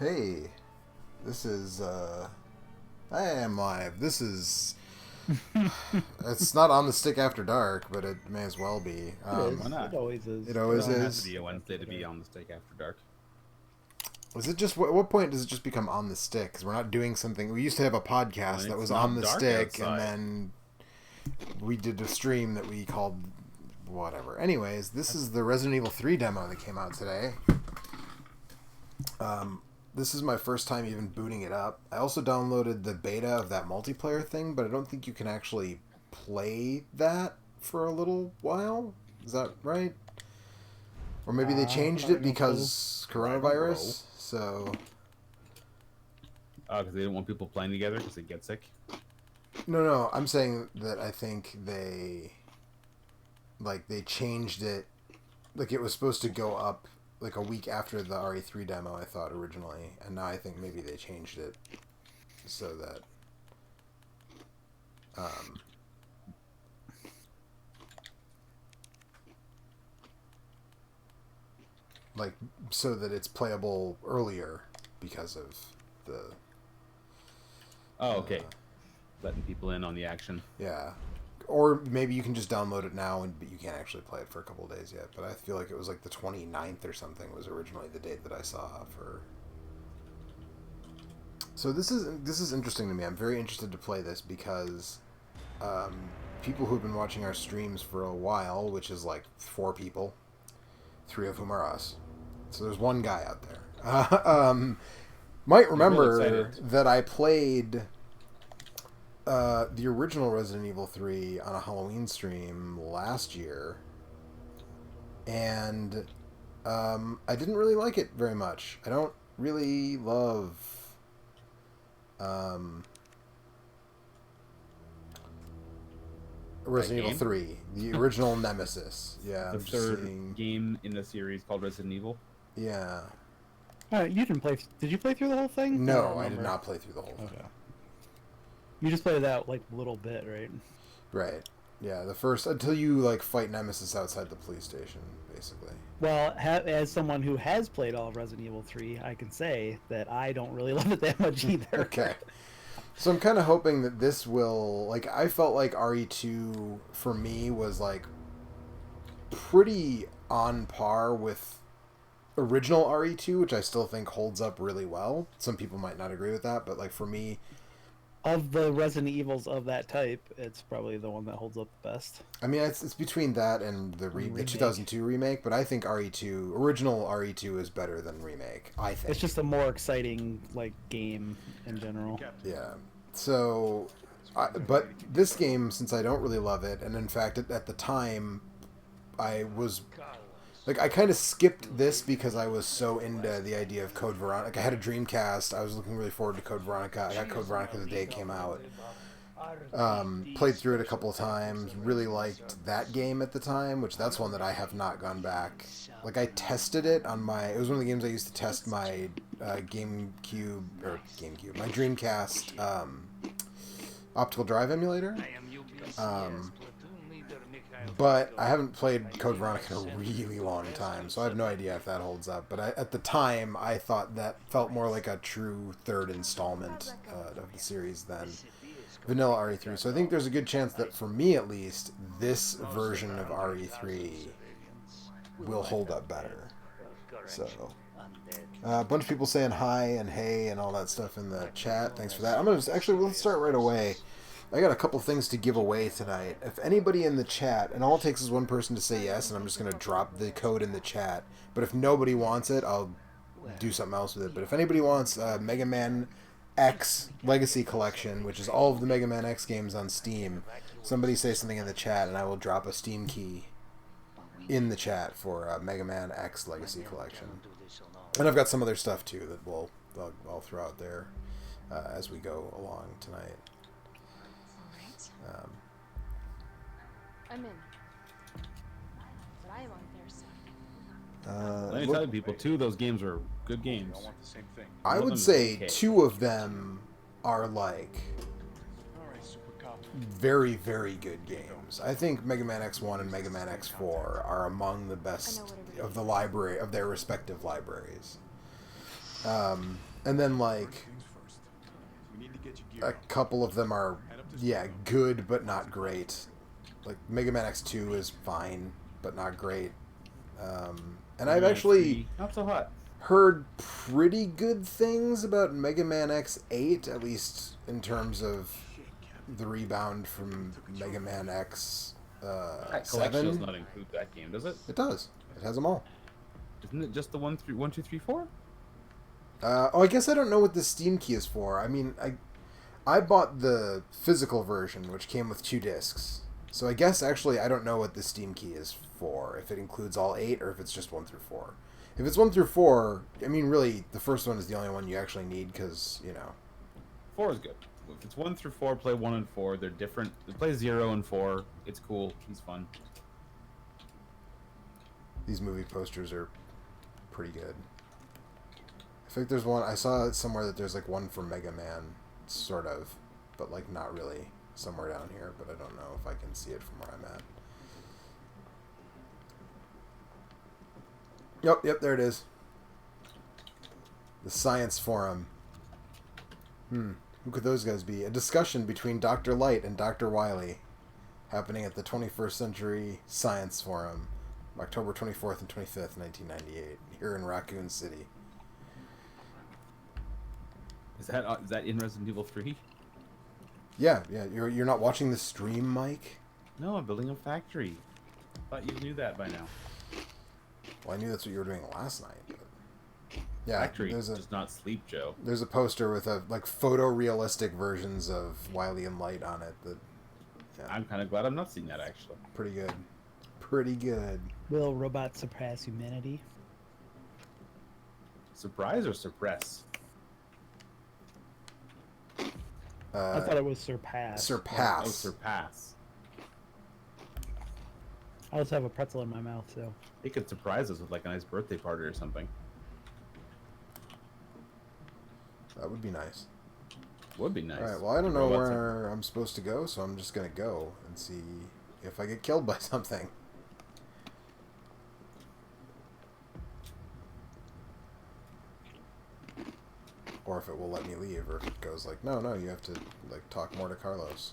Hey, this is, I am live. This is, it's not on the stick after dark, but it may as well be. It is. Why not? It always is. It always It doesn't have to is. be a Wednesday to be on the stake after dark. Is it just, what point does it just become on the stick? Because we're not doing something, we used to have a podcast that was on the stick, and then we did a stream that we called whatever. Anyways, this is the Resident Evil 3 demo that came out today. This is my first time even booting it up. I also downloaded the beta of that multiplayer thing, but I don't think you can actually play that for a little while. Is that right? Or maybe they changed it because coronavirus, so... Because they didn't want people playing together because they get sick. No, I'm saying that I think they changed it. Like, it was supposed to go up like a week after the RE3 demo, I thought originally, and now I think maybe they changed it so that so that it's playable earlier because of the Oh, okay. Letting people in on the action. yeah. Or maybe you can just download it now, but you can't actually play it for a couple of days yet. But I feel like it was like the 29th or something was originally the date that I saw for. So this is interesting to me. I'm very interested to play this because people who've been watching our streams for a while, which is like 4 people, 3 of whom are us. So there's one guy out there. Might remember that I played the original Resident Evil 3 on a Halloween stream last year, and I didn't really like it very much. I don't really love Resident Evil 3, the original Nemesis. Yeah, The third game in the series called Resident Evil. Yeah. You didn't play. Did you play through the whole thing? No, I did not play through the whole thing. Okay. You just played that like a little bit, right? Right. Yeah, the first until you like fight Nemesis outside the police station, basically. Well, as someone who has played all of Resident Evil 3, I can say that I don't really love it that much either. Okay. So I'm kind of hoping that this will, like, I felt like RE2 for me was like pretty on par with original RE2, which I still think holds up really well. Some people might not agree with that, but like for me, of the Resident Evils of that type, it's probably the one that holds up the best. I mean, it's between that and the 2002 remake, but I think original RE2 is better than remake, I think. It's just a more exciting like game in general. Yeah. So, but this game, since I don't really love it, and in fact, at the time, I was like, I kind of skipped this because I was so into the idea of Code Veronica. I had a Dreamcast. I was looking really forward to Code Veronica. I got Code Veronica the day it came out. Played through it a couple of times. Really liked that game at the time, which that's one that I have not gone back. Like, I tested it on my... It was one of the games I used to test my my Dreamcast optical drive emulator. But I haven't played Code Veronica in a really long time, so I have no idea if that holds up. But at the time, I thought that felt more like a true third installment of the series than vanilla RE3. So I think there's a good chance that, for me at least, this version of RE3 will hold up better. So, a bunch of people saying hi and hey and all that stuff in the chat. Thanks for that. I'm going to actually, let's start right away. I got a couple things to give away tonight. If anybody in the chat, and all it takes is one person to say yes, and I'm just going to drop the code in the chat. But if nobody wants it, I'll do something else with it. But if anybody wants Mega Man X Legacy Collection, which is all of the Mega Man X games on Steam, somebody say something in the chat, and I will drop a Steam key in the chat for Mega Man X Legacy Collection. And I've got some other stuff, too, that I'll throw out there as we go along tonight. I'm in. But I am on their side. Let me tell you, people, 2 of those games are good games. I would say 2 of them are like very, very good games. I think Mega Man X1 and Mega Man X4 are among the best of the library of their respective libraries. And then, like, a couple of them are, yeah, good, but not great. Like, Mega Man X2 is fine, but not great. And I've actually not so hot. heard pretty good things about Mega Man X8, at least in terms of the rebound from Mega Man X That collection does not include that game, does it? It does. It has them all. Isn't it just the 1, 2, 3, 4? I guess I don't know what the Steam key is for. I mean, I bought the physical version, which came with 2 discs. So I guess actually I don't know what the Steam key is for, if it includes all 8 or if it's just 1 through 4. If it's 1 through 4, I mean, really, the first one is the only one you actually need because, 4 is good. If it's 1 through 4, play 1 and 4. They're different. Play 0 and 4. It's cool. It's fun. These movie posters are pretty good. I think there's one, I saw somewhere that there's like one for Mega Man, sort of, but like not really, somewhere down here, but I don't know if I can see it from where I'm at. Yep, there it is. The Science Forum. Who could those guys be? A discussion between Dr. Light and Dr. Wily, happening at the 21st Century Science Forum, October 24th and 25th, 1998, here in Raccoon City. Is that in Resident Evil 3? Yeah. You're not watching the stream, Mike? No, I'm building a factory. Thought you knew that by now. Well, I knew that's what you were doing last night. But... Yeah, factory does not sleep, Joe. There's a poster with like photorealistic versions of Wily and Light on it. Yeah. I'm kind of glad I'm not seeing that actually. Pretty good. Pretty good. Will robots surpass humanity? Surprise or suppress? I thought it was surpass. Surpass. Oh, surpass. I also have a pretzel in my mouth, so. They could surprise us with like a nice birthday party or something. That would be nice. Would be nice. Alright, well, I don't know where I'm supposed to go, so I'm just going to go and see if I get killed by something. Or if it will let me leave, or if it goes like, no, you have to like talk more to Carlos.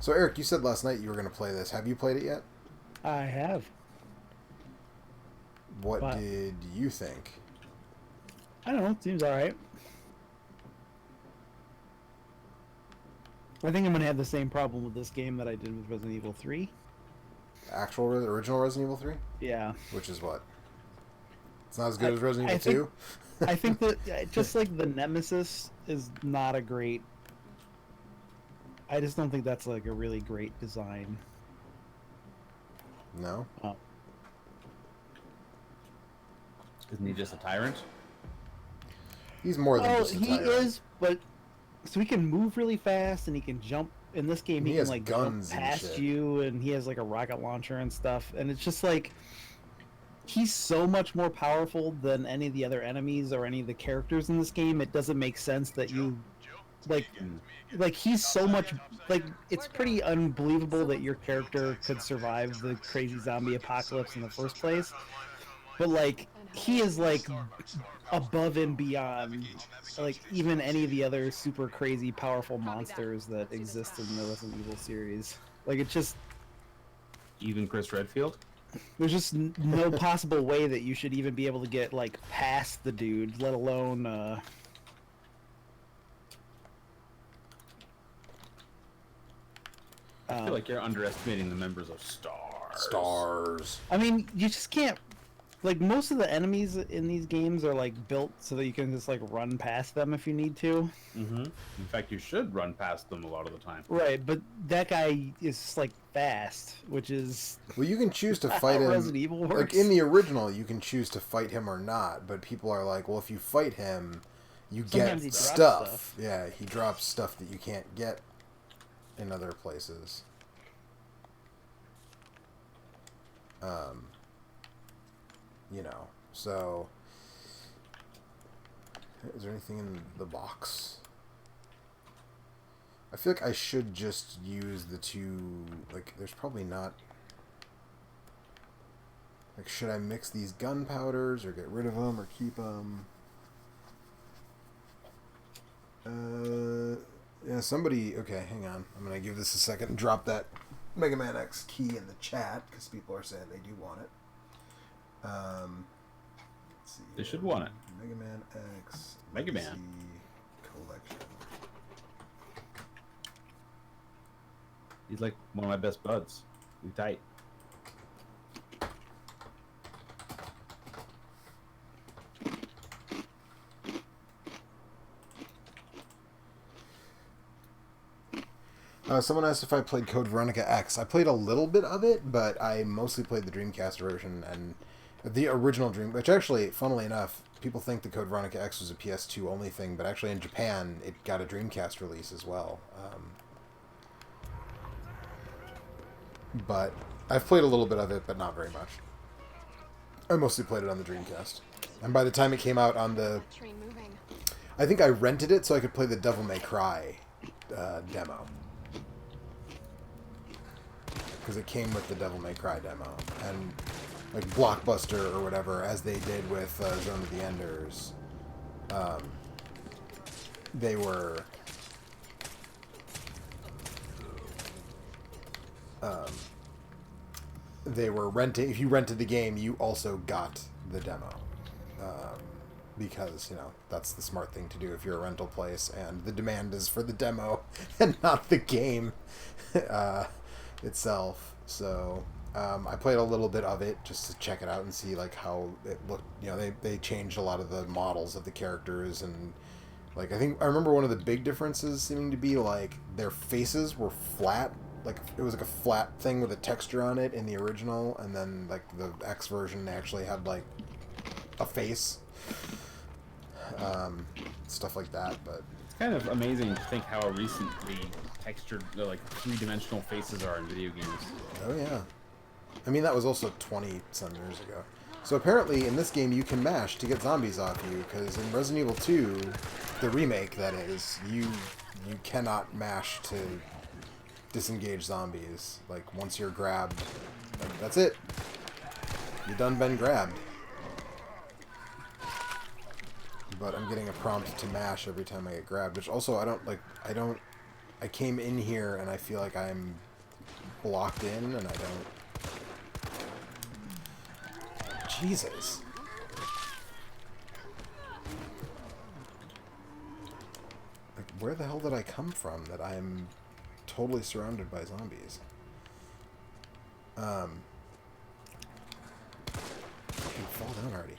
So Eric, you said last night you were going to play this. Have you played it yet? I have. What did you think? I don't know. Seems alright. I think I'm going to have the same problem with this game that I did with Resident Evil 3. Original Resident Evil 3? Yeah. Which is what? It's not as good as Resident Evil 2? I think that just like the Nemesis is not a great... I just don't think that's like a really great design. No? Oh. Isn't he just a tyrant? He's more than just a tyrant. He is, but... So he can move really fast, and he can jump... In this game, he can like jump past you, and he has like a rocket launcher and stuff, and it's just like... He's so much more powerful than any of the other enemies or any of the characters in this game. It doesn't make sense that you... Like he's so much... Like, it's pretty unbelievable that your character could survive the crazy zombie apocalypse in the first place. But, like, he is, like, above and beyond, like, even any of the other super crazy powerful monsters that exist in the Resident Evil series. Like, it's just... Even Chris Redfield? There's just no possible way that you should even be able to get, like, past the dude, let alone, I feel like you're underestimating the members of Stars. I mean, you just can't... Like, most of the enemies in these games are, like, built so that you can just, like, run past them if you need to. Mm-hmm. In fact, you should run past them a lot of the time. Right, but that guy is, like, fast, which is... Well, you can choose to fight him... Resident Evil works. Like, in the original, you can choose to fight him or not, but people are like, well, if you fight him, you Sometimes get he drops stuff. Yeah, he drops stuff that you can't get in other places. You know, so... Is there anything in the box? I feel like I should just use the two... Like, there's probably not... Like, should I mix these gunpowders or get rid of them or keep them? Somebody... Okay, hang on. I'm going to give this a second and drop that Mega Man X key in the chat, because people are saying they do want it. Let's see. They should want it. Mega Man X... Mega Man. Collection. He's like one of my best buds. We tight. Someone asked if I played Code Veronica X. I played a little bit of it, but I mostly played the Dreamcast version and the original Dream. Which actually, funnily enough, people think the Code Veronica X was a PS2 only thing, but actually in Japan it got a Dreamcast release as well. But I've played a little bit of it, but not very much. I mostly played it on the Dreamcast, and by the time it came out on the, I think I rented it so I could play the Devil May Cry demo. Because it came with the Devil May Cry demo, and like Blockbuster or whatever, as they did with Zone of the Enders, they were renting. If you rented the game, you also got the demo, because that's the smart thing to do if you're a rental place, and the demand is for the demo and not the game itself. So I played a little bit of it just to check it out and see like how it looked. They changed a lot of the models of the characters, and like I remember one of the big differences seeming to be like their faces were flat. Like it was like a flat thing with a texture on it in the original, and then like the X version they actually had like a face, stuff like that. But it's kind of amazing to think how recently textured, like three-dimensional faces are in video games. Oh yeah, I mean that was also 20-some years ago. So apparently in this game you can mash to get zombies off you, because in Resident Evil 2, the remake that is, you cannot mash to disengage zombies. Like once you're grabbed, like, that's it. You done been grabbed. But I'm getting a prompt to mash every time I get grabbed, which also I came in here and I feel like I'm blocked in and I don't. Jesus. Like where the hell did I come from that I'm totally surrounded by zombies? I can fall down already.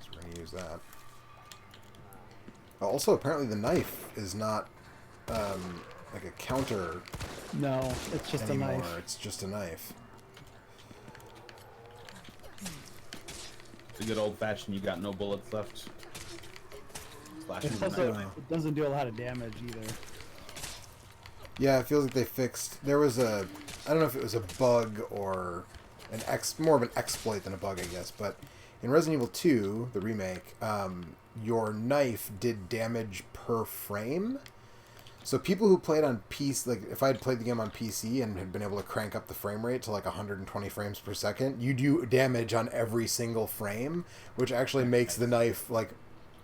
So we're gonna use that. Also, apparently the knife is not like a counter. No, it's just anymore. a knife. It's just a knife. It's a good old-fashioned, you got no bullets left. It doesn't do a lot of damage either. Yeah, it feels like they fixed. There was I don't know if it was a bug or more of an exploit than a bug, I guess. But in Resident Evil 2, the remake, your knife did damage per frame. So people who played on PC, like if I had played the game on PC and had been able to crank up the frame rate to like 120 frames per second, you do damage on every single frame, which actually makes the knife like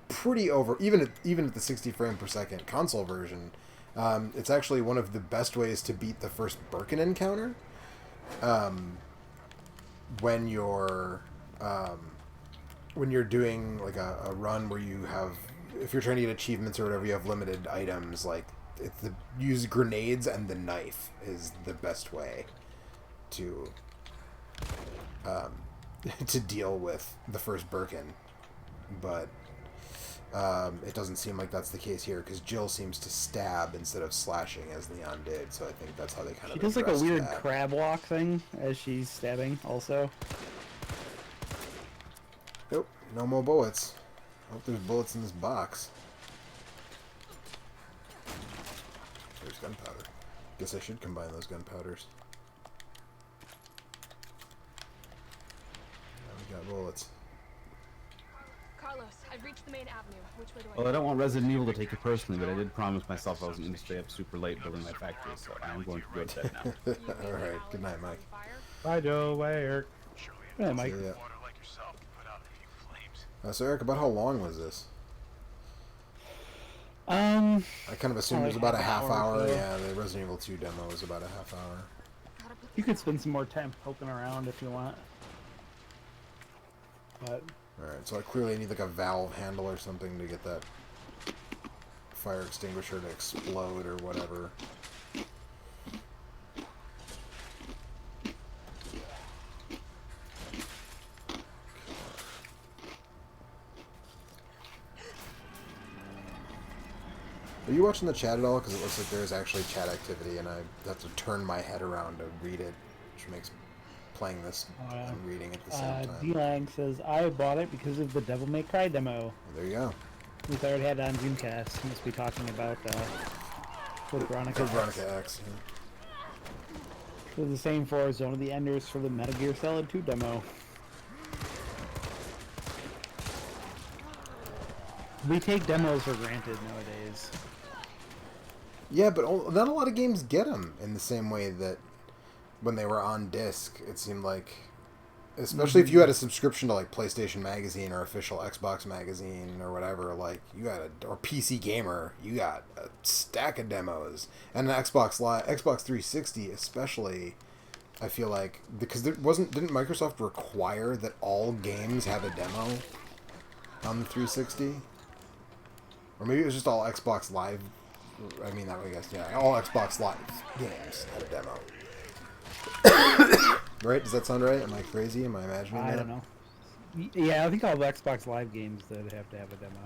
pretty over, even at the 60 frame per second console version. It's actually one of the best ways to beat the first Birkin encounter. When you're doing like a run where you have, if you're trying to get achievements or whatever, you have limited items, like use grenades, and the knife is the best way to to deal with the first Birkin. But it doesn't seem like that's the case here, because Jill seems to stab instead of slashing as Leon did, so I think that's how they kind of. She does like a weird crab walk thing as she's stabbing also. Nope, no more bullets. I hope there's bullets in this box. There's gunpowder. Guess I should combine those gunpowders. Now we got bullets. Carlos, I've reached the main avenue. Which way do I Well, I don't want Resident Evil to take it personally, but I did promise myself I wasn't going to stay up super late building my factory, so I'm going to go to bed now. Alright, good night, Mike. Bye, Joe. Bye, Eric. Yeah, Mike. So Eric, about how long was this? I kind of assumed it was about a half hour. Yeah, the Resident Evil 2 demo was about a half hour. You could spend some more time poking around if you want. But alright, so I clearly need like a valve handle or something to get that fire extinguisher to explode or whatever. Are you watching the chat at all? Because it looks like there is actually chat activity, and I have to turn my head around to read it, which makes playing this and reading at the same time. D-Lang says, I bought it because of the Devil May Cry demo. Well, there you go. We already had it on Dreamcast. He must be talking about Code Veronica X. Yeah. It was the same for Zone of the Enders for the Metal Gear Solid 2 demo. We take demos for granted nowadays. Yeah, but not a lot of games get them in the same way that when they were on disc, it seemed like, especially if you had a subscription to like PlayStation Magazine or official Xbox Magazine or whatever, like you got or PC Gamer, you got a stack of demos, and an Xbox 360 especially. I feel like because didn't Microsoft require that all games have a demo on the 360, or maybe it was just all Xbox Live. I mean, that way, I guess, yeah, all Xbox Live games had a demo. Right? Does that sound right? Am I crazy? Am I imagining that? I don't know. Yeah, I think all the Xbox Live games that have to have a demo.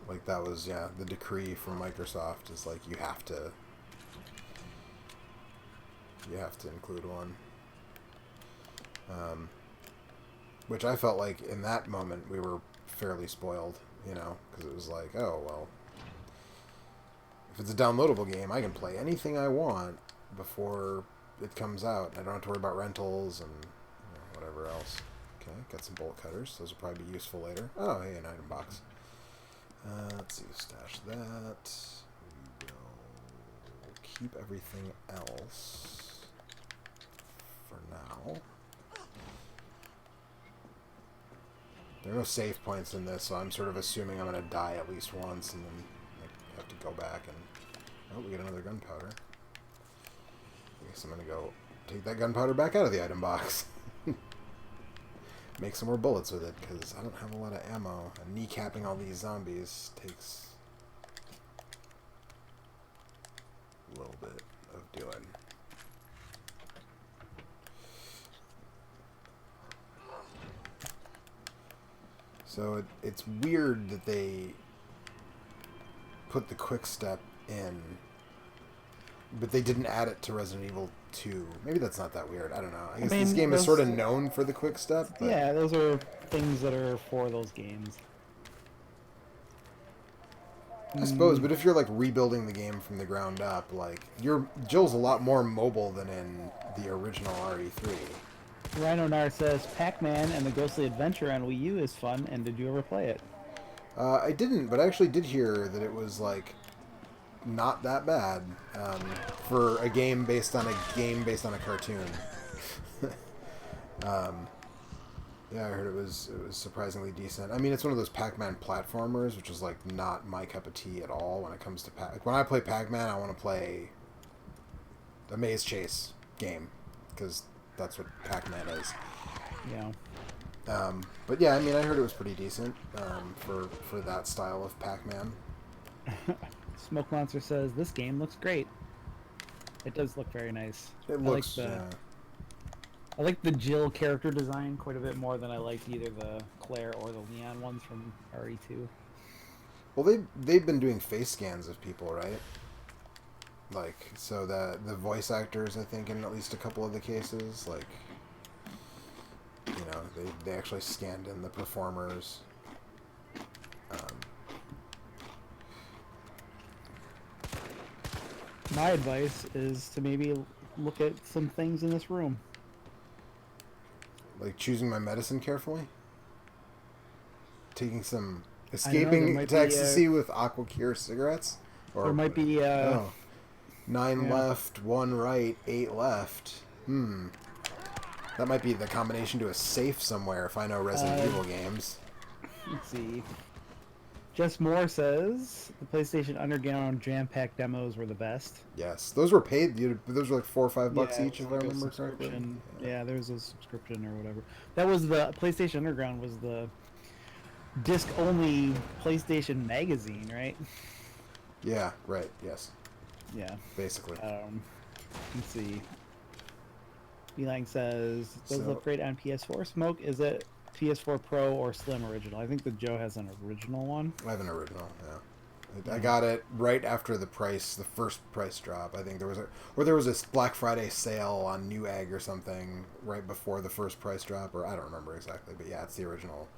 Like that was, yeah, the decree from Microsoft is like you have to include one. Which I felt like in that moment we were fairly spoiled, you know, because it was like, oh well, if it's a downloadable game, I can play anything I want before it comes out. I don't have to worry about rentals and whatever else. Okay, got some bolt cutters. Those will probably be useful later. Oh, hey, an item box. Let's see, stash that. We will keep everything else for now. There are no save points in this, so I'm sort of assuming I'm going to die at least once, and then I have to go back and... Oh, we get another gunpowder. I guess I'm going to go take that gunpowder back out of the item box. Make some more bullets with it, because I don't have a lot of ammo. And kneecapping all these zombies takes a little bit of doing. So it's weird that they put the quick step in, but they didn't add it to Resident Evil 2. Maybe that's not that weird. I don't know. I guess this game is sort of known for the quick step. But... Yeah, those are things that are for those games. I suppose, but if you're like rebuilding the game from the ground up, like Jill's a lot more mobile than in the original RE3. Rhino Nar says, Pac-Man and the Ghostly Adventure on Wii U is fun, and did you ever play it? I didn't, but I actually did hear that it was, like, not that bad for a game based on a cartoon. Yeah, I heard it was surprisingly decent. I mean, it's one of those Pac-Man platformers, which is, like, not my cup of tea at all when it comes to when I play Pac-Man, I want to play a maze chase game, because... that's what Pac-Man is. Yeah. But yeah, I mean, I heard it was pretty decent for that style of Pac-Man. Smoke Monster says, this game looks great. It does look very nice. It looks, I like the Jill character design quite a bit more than I liked either the Claire or the Leon ones from RE2. Well, they've been doing face scans of people, right? Like, so that the voice actors, I think, in at least a couple of the cases, like, you know, they actually scanned in the performers. My advice is to maybe look at some things in this room. Like choosing my medicine carefully? Escaping to ecstasy with Aqua Cure cigarettes? Or, there might be... 9 left, 1 right, 8 left. That might be the combination to a safe somewhere if I know Resident Evil games. Let's see. Jess Moore says the PlayStation Underground jam-packed demos were the best. Yes, those were paid. Those were like $4 or $5 each, if I like remember correctly. Yeah, there was a subscription or whatever. That was the PlayStation Underground was the disc-only PlayStation magazine, right? Yeah. Right. Yes. Yeah. Basically. Let's see. Beeline says, does the upgrade on PS4 smoke? Is it PS4 Pro or Slim original? I think that Joe has an original one. I have an original, yeah. I got it right after the first price drop. I think there was a Black Friday sale on Newegg or something right before the first price drop, or I don't remember exactly, but yeah, it's the original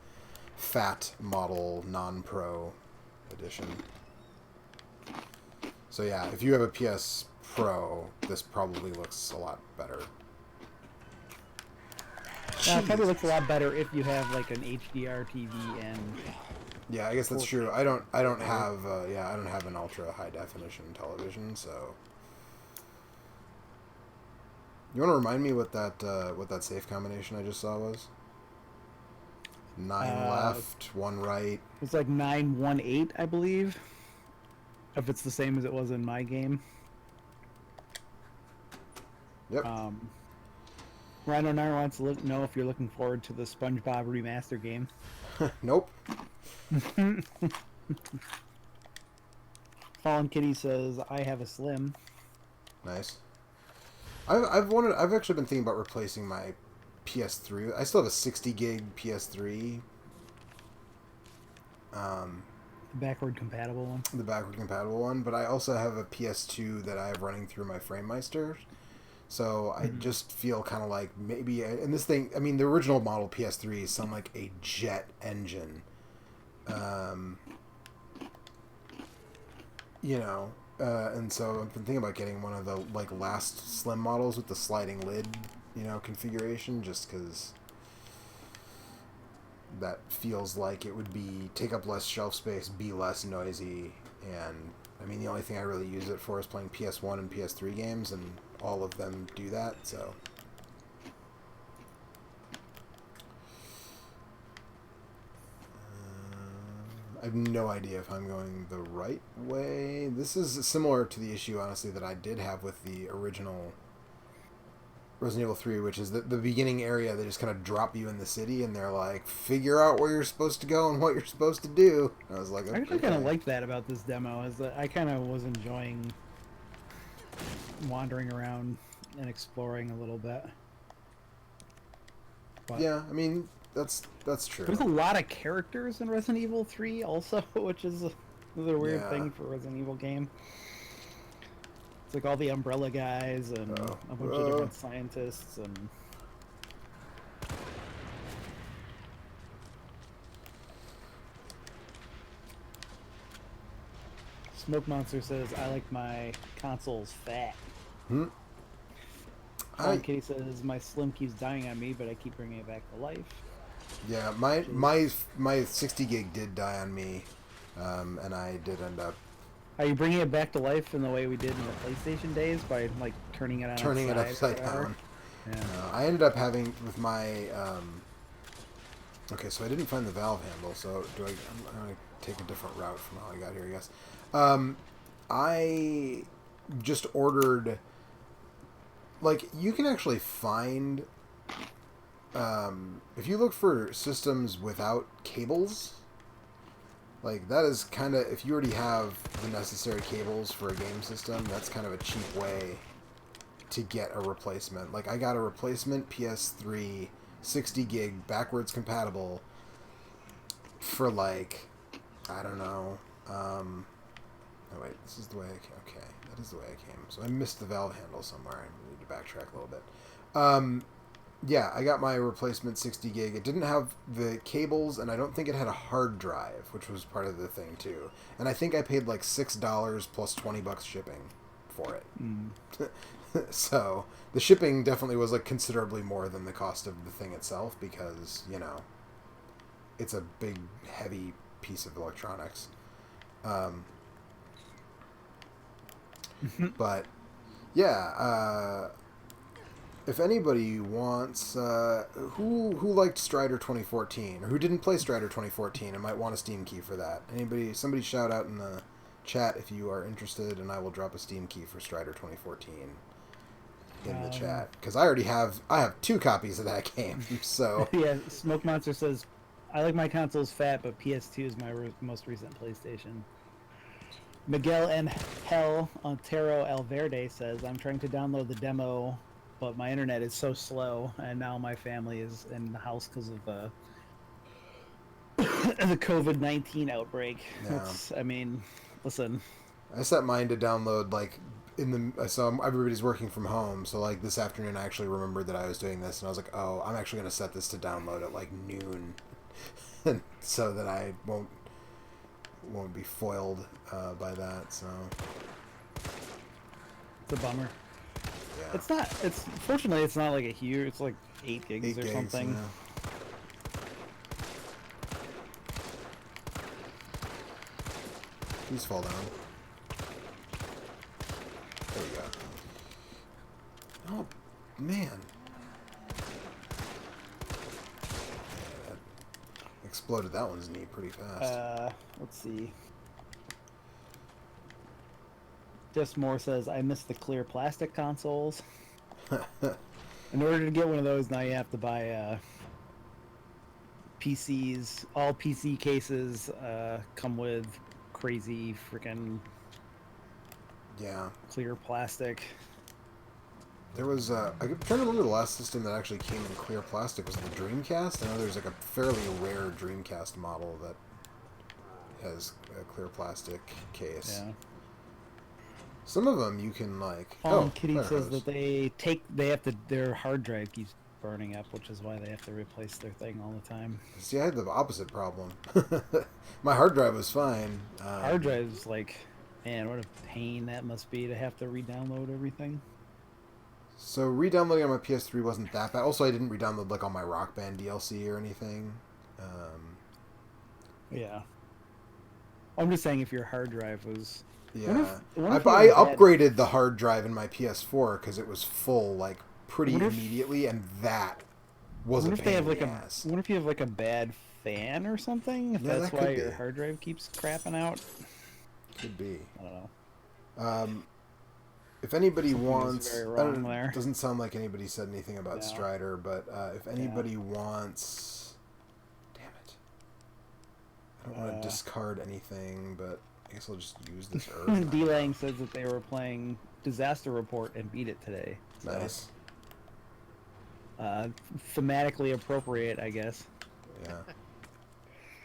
fat model non-pro edition. So yeah, if you have a PS Pro, this probably looks a lot better. It probably looks a lot better if you have like an HDR TV and. Yeah, I guess that's true. I don't have an ultra high definition television, so. You want to remind me what that safe combination I just saw was? 9 left, 1 right. It's like 918, I believe. If it's the same as it was in my game. Yep. Rhino Nar wants to know if you're looking forward to the SpongeBob remaster game. Nope. Fallen Kitty says, I have a Slim. Nice. I've actually been thinking about replacing my PS3. I still have a 60 gig PS3. The backward compatible one. The backward compatible one, but I also have a PS2 that I have running through my FrameMeister. So I just feel kind of like maybe, and this thing, I mean, the original model PS3 sound like a jet engine. And so I've been thinking about getting one of the like last Slim models with the sliding lid, configuration, just because that feels like it would take up less shelf space, be less noisy, and I mean the only thing I really use it for is playing PS1 and PS3 games, and all of them do that, so. I have no idea if I'm going the right way. This is similar to the issue, honestly, that I did have with the original Resident Evil 3, which is the beginning area. They just kind of drop you in the city, and they're like, figure out where you're supposed to go and what you're supposed to do. And I was like, okay. I actually kind of liked that about this demo, is that I kind of was enjoying wandering around and exploring a little bit. But yeah, I mean, that's true. There's a lot of characters in Resident Evil 3 also, which is a weird thing for a Resident Evil game. It's like all the Umbrella guys and a bunch of different scientists and... Smoke Monster says, I like my consoles fat. Kitty says, my Slim keeps dying on me, but I keep bringing it back to life. Yeah, my 60 gig did die on me, and I did end up... Are you bringing it back to life in the way we did in the PlayStation days, by like turning it upside down? Yeah. I ended up having with my... Okay, so I didn't find the valve handle, so I'm going to take a different route from how I got here, I guess. I just ordered... Like, you can actually find... if you look for systems without cables, like, that is kind of... If you already have the necessary cables for a game system, that's kind of a cheap way to get a replacement. Like, I got a replacement PS3 60 gig backwards compatible for, like, I don't know. Oh, wait, this is the way I came. Okay, that is the way I came. So I missed the valve handle somewhere. I need to backtrack a little bit. Yeah, I got my replacement 60 gig. It didn't have the cables, and I don't think it had a hard drive, which was part of the thing, too. And I think I paid like $6 plus $20 shipping for it. So the shipping definitely was like considerably more than the cost of the thing itself, because, it's a big, heavy piece of electronics. But yeah, if anybody wants, who liked Strider 2014 or who didn't play Strider 2014 and might want a Steam key for that? Somebody shout out in the chat if you are interested, and I will drop a Steam key for Strider 2014 in the chat, because I have 2 copies of that game. So yeah, Smoke Monster says, I like my consoles fat, but PS2 is my most recent PlayStation. Miguel and Hell Ontero Alverde says, I'm trying to download the demo, but my internet is so slow, and now my family is in the house because of the COVID-19 outbreak. Yeah. I mean, listen. I set mine to download like so everybody's working from home, so like this afternoon I actually remembered that I was doing this, and I was like, oh, I'm actually going to set this to download at like noon so that I won't be foiled by that. So it's a bummer. Yeah. Fortunately it's not like a huge, it's like 8 gigs or something. Yeah. Please fall down. There you go. Oh, man. Yeah, that exploded that one's knee pretty fast. Let's see. Just More says, I miss the clear plastic consoles. In order to get one of those, now you have to buy PCs. All PC cases come with crazy freaking clear plastic. There was I'm trying to remember the last system that actually came in clear plastic was the Dreamcast. I know there's like a fairly rare Dreamcast model that has a clear plastic case. Yeah. Some of them you can like. Kitty says that their hard drive keeps burning up, which is why they have to replace their thing all the time. See, I had the opposite problem. My hard drive was fine. Hard drive's like, man, what a pain that must be to have to re-download everything. So re-downloading on my PS3 wasn't that bad. Also, I didn't re-download like all my Rock Band DLC or anything. Yeah. I'm just saying if your hard drive was. Yeah. I upgraded the hard drive in my PS4 because it was full like pretty immediately, and that was a pain in the ass. I wonder if you have like a bad fan or something. If that's why your hard drive keeps crapping out. Could be. I don't know. If anybody wants, there. Doesn't sound like anybody said anything about Strider, but if anybody wants, damn it, I don't want to discard anything, but I guess I'll just use this herb. D-Lang says that they were playing Disaster Report and beat it today. So, nice. Thematically appropriate, I guess. Yeah.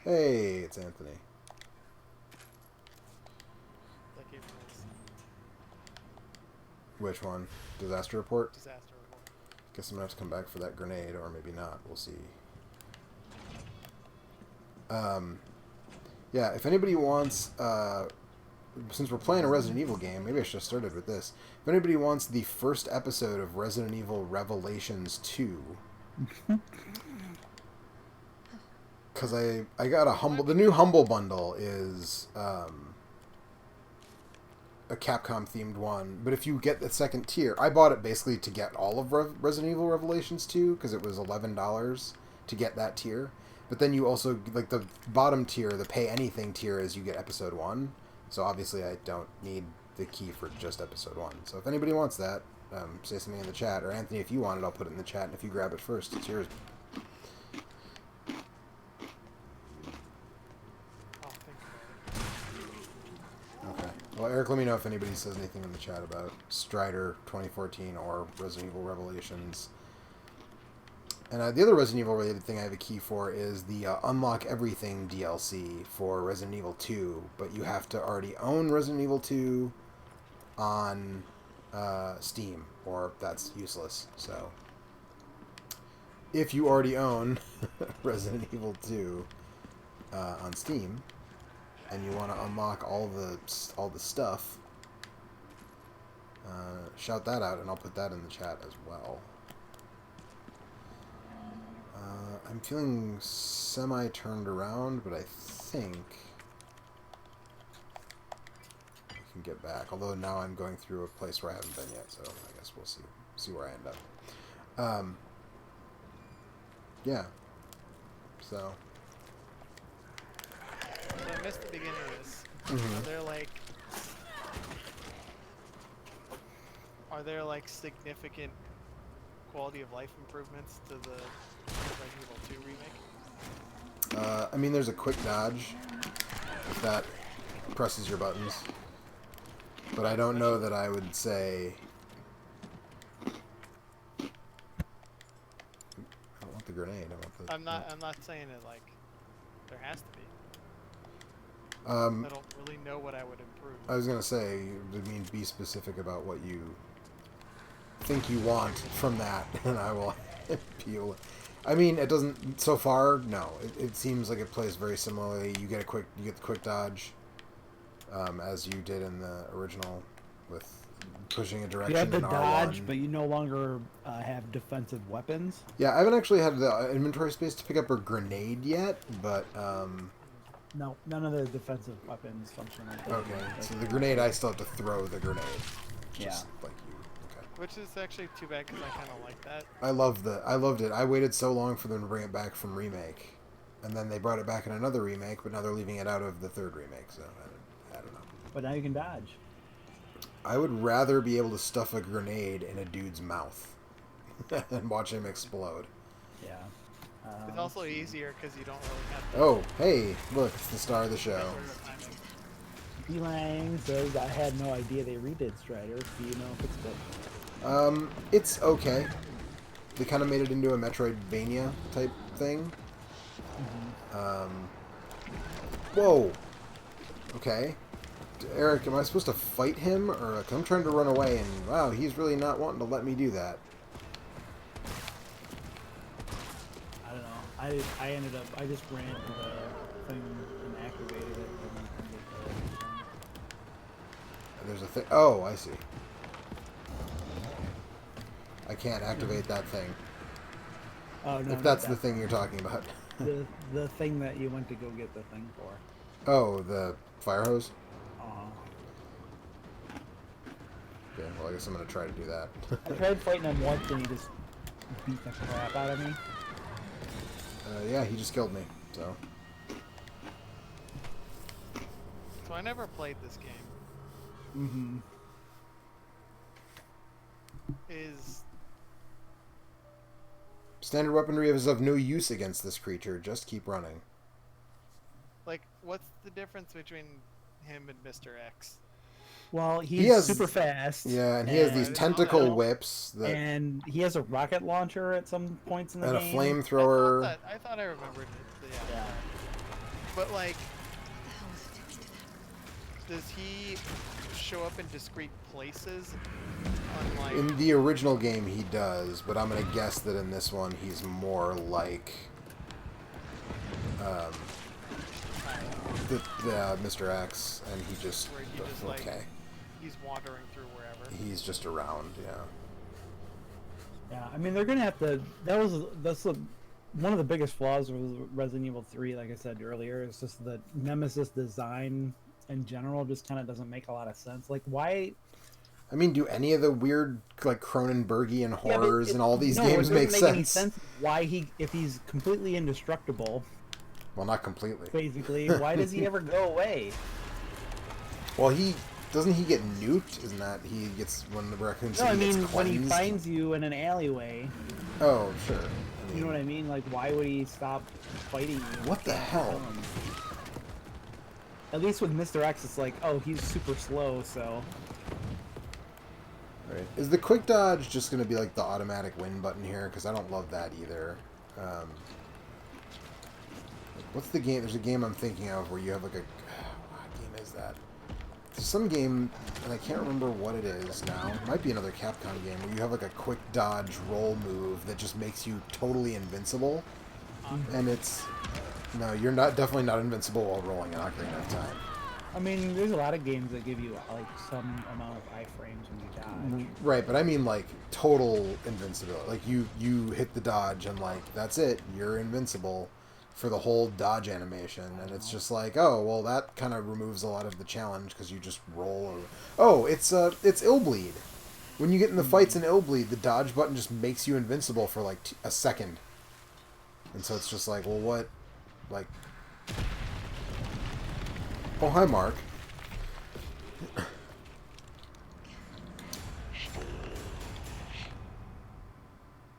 Hey, it's Anthony. Which one? Disaster Report? Disaster Report. Guess I'm gonna have to come back for that grenade, or maybe not. We'll see. Yeah, if anybody wants, since we're playing a Resident Evil game, maybe I should have started with this. If anybody wants the first episode of Resident Evil Revelations 2, because I got the new Humble Bundle is a Capcom themed one, but if you get the second tier, I bought it basically to get all of Resident Evil Revelations 2 because it was $11 to get that tier. But then you also, like, the bottom tier, the pay anything tier, is you get episode 1. So obviously I don't need the key for just episode 1. So if anybody wants that, say something in the chat. Or Anthony, if you want it, I'll put it in the chat. And if you grab it first, it's yours. Okay. Well, Eric, let me know if anybody says anything in the chat about Strider 2014 or Resident Evil Revelations. And the other Resident Evil related thing I have a key for is the Unlock Everything DLC for Resident Evil 2, but you have to already own Resident Evil 2 on Steam, or that's useless. So if you already own Resident Evil 2 on Steam and you want to unlock all the stuff, shout that out and I'll put that in the chat as well. I'm feeling semi-turned around, but I think I can get back. Although now I'm going through a place where I haven't been yet, so I guess we'll see where I end up. Yeah. So I missed the beginning of this. mm-hmm. Are there like significant quality of life improvements to the Resident Evil 2 remake? I mean, there's a quick dodge if that presses your buttons, but I don't know that I would say. I don't want the grenade. I want the. I'm not saying it like there has to be. I don't really know what I would improve. I was gonna say, I mean, be specific about what you think you want from that, and I will appeal. I mean, it doesn't so far. No, it seems like it plays very similarly. You get the quick dodge, as you did in the original, with pushing a direction. You have the in dodge, R1. but you no longer have defensive weapons. Yeah, I haven't actually had the inventory space to pick up a grenade yet, but No, none of the defensive weapons function like that. okay. So the grenade, I still have to throw the grenade. Just like you. Okay. Which is actually too bad because I kind of like that. I loved it. I waited so long for them to bring it back from remake, and then they brought it back in another remake, but now they're leaving it out of the third remake. So I don't know. But now you can dodge. I would rather be able to stuff a grenade in a dude's mouth and watch him explode. Yeah. It's also easier because you don't really have to. Oh, hey, look, it's the star of the show. Beeline says, I had no idea they redid Strider. Do you know if it's good? It's okay. They kind of made it into a Metroidvania type thing. Whoa. Okay. Eric, am I supposed to fight him? Or 'cause I'm trying to run away, and wow, he's really not wanting to let me do that. I don't know. I just ran to the thing and activated it. There's a thing. Oh, I see. I can't activate that thing. Oh, no, if that's the thing you're talking about. the thing that you went to go get the thing for. Oh, the fire hose? Uh-huh. Okay, well, I guess I'm going to try to do that. I tried fighting him once and he just beat the crap out of me. Yeah, he just killed me, so. So I never played this game. Is Standard weaponry is of no use against this creature. Just keep running. like what's the difference between him and Mr. X? Well, he's super fast. Yeah, and he has these tentacle whips. And he has a rocket launcher at some points in the game. And a flamethrower. I thought I remembered it. Yeah. But like, does he show up in discrete places? Unlike... In the original game, he does, but I'm gonna guess that in this one, he's more like the Mr. X, and he just okay. Like, he's wandering through wherever. He's just around, yeah. Yeah, I mean they're gonna have to. That's one of the biggest flaws with Resident Evil 3. Like I said earlier, is just the Nemesis design in general just kind of doesn't make a lot of sense. Like why? I mean, do any of the weird like Cronenbergian horrors and all these games make sense? Any sense? Why if he's completely indestructible? Well, not completely. Basically, why does he ever go away? Well, doesn't he get nuked? Isn't that he gets when the raccoon city gets cleansed? When he finds you in an alleyway. Oh, sure. You know what I mean? Like, why would he stop fighting you? What the hell? At least with Mr. X, it's like, oh, he's super slow, so. Right. Is the quick dodge just going to be like the automatic win button here? Because I don't love that either. What's the game? There's a game I'm thinking of where you have like a... What game is that? There's some game, and I can't remember what it is now. It might be another Capcom game where you have like a quick dodge roll move that just makes you totally invincible. And it's... No, you're definitely not invincible while rolling in Ocarina of Time. I mean, there's a lot of games that give you like some amount of iframes when you dodge. Right, but I mean like total invincibility. Like you hit the dodge and like that's it. You're invincible for the whole dodge animation, and it's just like, oh well, that kind of removes a lot of the challenge because you just roll. Oh, it's Illbleed. When you get in the fights in Illbleed, the dodge button just makes you invincible for like a second. And so it's just like, well, what? Like... Oh, hi, Mark.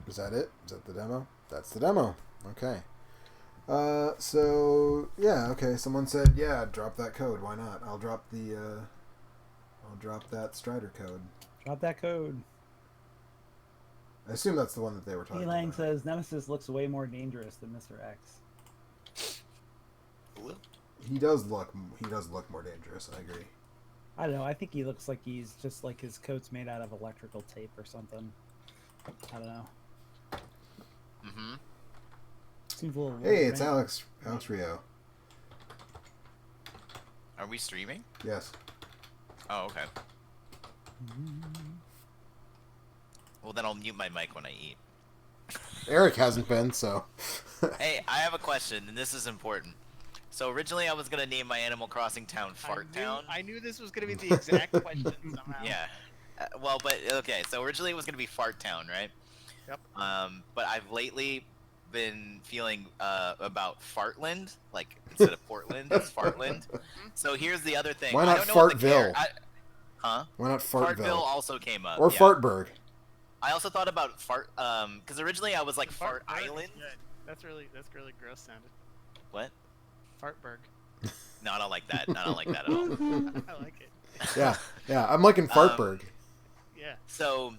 Is that it? Is that the demo? That's the demo. Okay. So yeah, okay. Someone said, yeah, drop that code. Why not? I'll drop that Strider code. Drop that code. I assume that's the one that they were talking Lang about. says Nemesis looks way more dangerous than Mr. X. He does look more dangerous. I agree. I don't know. I think he looks like he's just like his coat's made out of electrical tape or something. I don't know. Mm-hmm. Seems a little Hey, weird, it's right? Alex Rio. Are we streaming? Yes. Oh, okay. Well, then I'll mute my mic when I eat. Eric hasn't been, so. Hey, I have a question, and this is important. So originally I was going to name my Animal Crossing town Fart Town. I knew this was going to be the exact question somehow. Yeah. Well, but, okay, so originally it was going to be Fart Town, right? Yep. But I've lately been feeling about Fartland, like instead of Portland, it's Fartland. So here's the other thing. Why not I don't know what the Fartville? Huh? Why not Fartville? Fartville also came up. Or yeah. Fartburg. I also thought about because originally I was like Fart Island. Yeah, that's really gross sounding. What? Fartburg. No, I don't like that. I don't like that at all. I like it. Yeah. I'm liking Fartburg. Yeah. So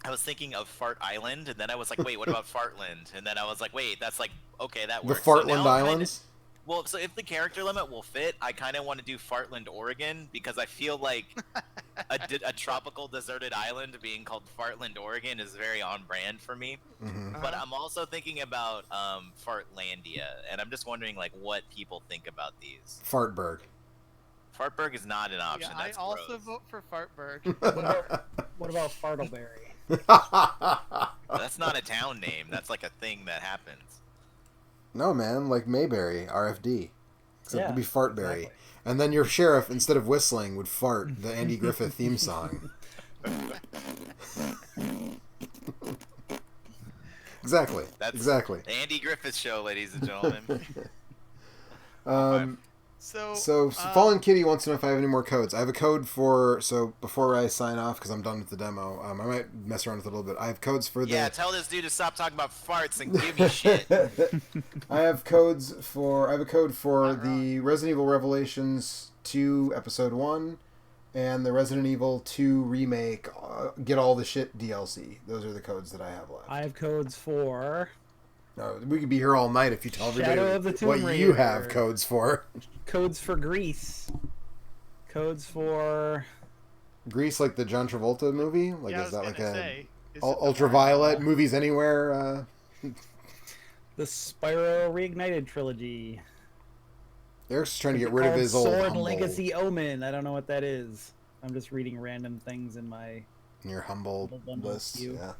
I was thinking of Fart Island, and then I was like, wait, what about Fartland? And then I was like, wait, that's like, okay, that The works. So now Fartland I'm Islands? well, so if the character limit will fit, I kind of want to do Fartland, Oregon, because I feel like a tropical deserted island being called Fartland, Oregon is very on brand for me. Mm-hmm. But I'm also thinking about Fartlandia, and I'm just wondering like what people think about these. Fartburg. Fartburg is not an option. Yeah, I That's also gross. vote for Fartburg. What about Fartleberry? That's not a town name. That's like a thing that happens. No, man, like Mayberry, RFD. Except Yeah, it'd be Fartberry. exactly. And then your sheriff, instead of whistling, would fart the Andy Griffith theme song. Exactly. That's exactly. The Andy Griffith Show, ladies and gentlemen. So Fallen Kitty wants to know if I have any more codes. I have a code for, so before I sign off, because I'm done with the demo, I might mess around with it a little bit. I have codes for the... Yeah, tell this dude to stop talking about farts and give me shit. I have a code for the Resident Evil Revelations 2 Episode 1 and the Resident Evil 2 Remake Get All the Shit DLC. Those are the codes that I have left. I have codes for We could be here all night if you tell Shadow of the everybody Tomb what you Raider. have codes for. Codes for Grease. Codes for Grease, like the John Travolta movie? Like, yeah, I is was that like gonna a say, is it the Ultraviolet, Movies Anywhere? the Spyro Reignited trilogy. Eric's trying to get rid of Called his old Sword humble, Legacy Omen. I don't know what that is. I'm just reading random things in my your humble bundle list. queue. Yeah.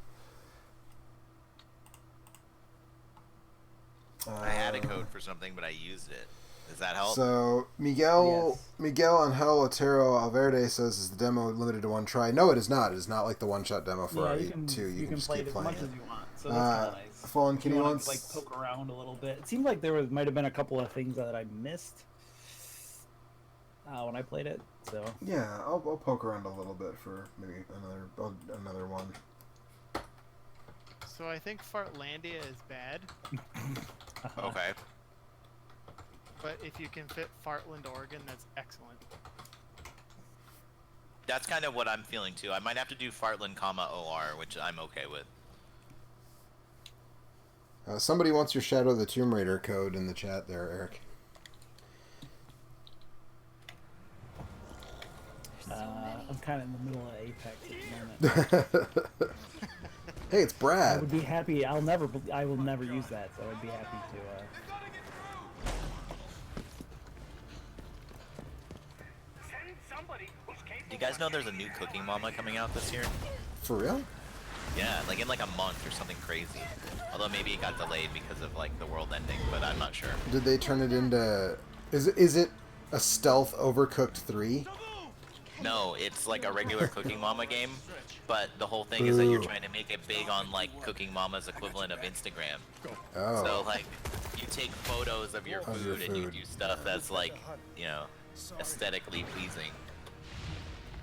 I had a code for something, but I used it. Does that help? So Miguel Yes. Angel Otero Alverde says, "Is the demo limited to one try?" No, it is not. It is not like the one-shot demo for Yeah, RE2. you can just play keep it as playing much it. as you want. So that's kind of nice. Fallen If Kitty you want wants to like poke around a little bit. It seemed like might have been a couple of things that I missed when I played it. So Yeah, I'll poke around a little bit for maybe another one. So I think Fartlandia is bad, Okay. but if you can fit Fartland, Oregon, that's excellent. That's kind of what I'm feeling too. I might have to do Fartland, OR, which I'm okay with. Somebody wants your Shadow of the Tomb Raider code in the chat there, Eric. I'm kind of in the middle of Apex at the moment. Hey, it's I Brad. would be happy. I will never use that. So I'd be happy to. Do you guys know there's a new Cooking Mama coming out this year? For real? Yeah, like in like a month or something crazy. Although maybe it got delayed because of like the world ending, but I'm not sure. Did they turn it into... Is it a stealth Overcooked 3? No, it's like a regular Cooking Mama game, but the whole thing is that you're trying to make it big on like Cooking Mama's equivalent of Instagram. Oh. So like, you take photos of your food and you do stuff that's like, you know, aesthetically pleasing.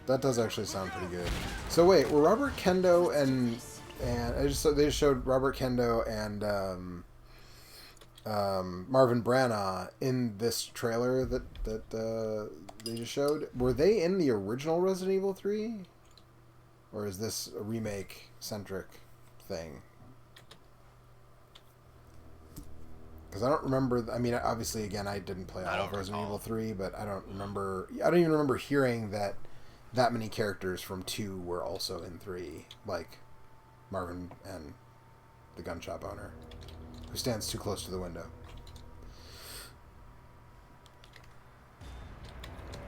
That does actually sound pretty good. So wait, were Robert Kendo and they just showed Robert Kendo and Marvin Branagh in this trailer that they just showed? Were they in the original Resident Evil 3? Or is this a remake-centric thing? Because I don't remember... I mean, obviously, again, I didn't play all of Resident Evil 3, but I don't remember... I don't even remember hearing that many characters from 2 were also in 3. Like, Marvin and the gun shop owner, who stands too close to the window.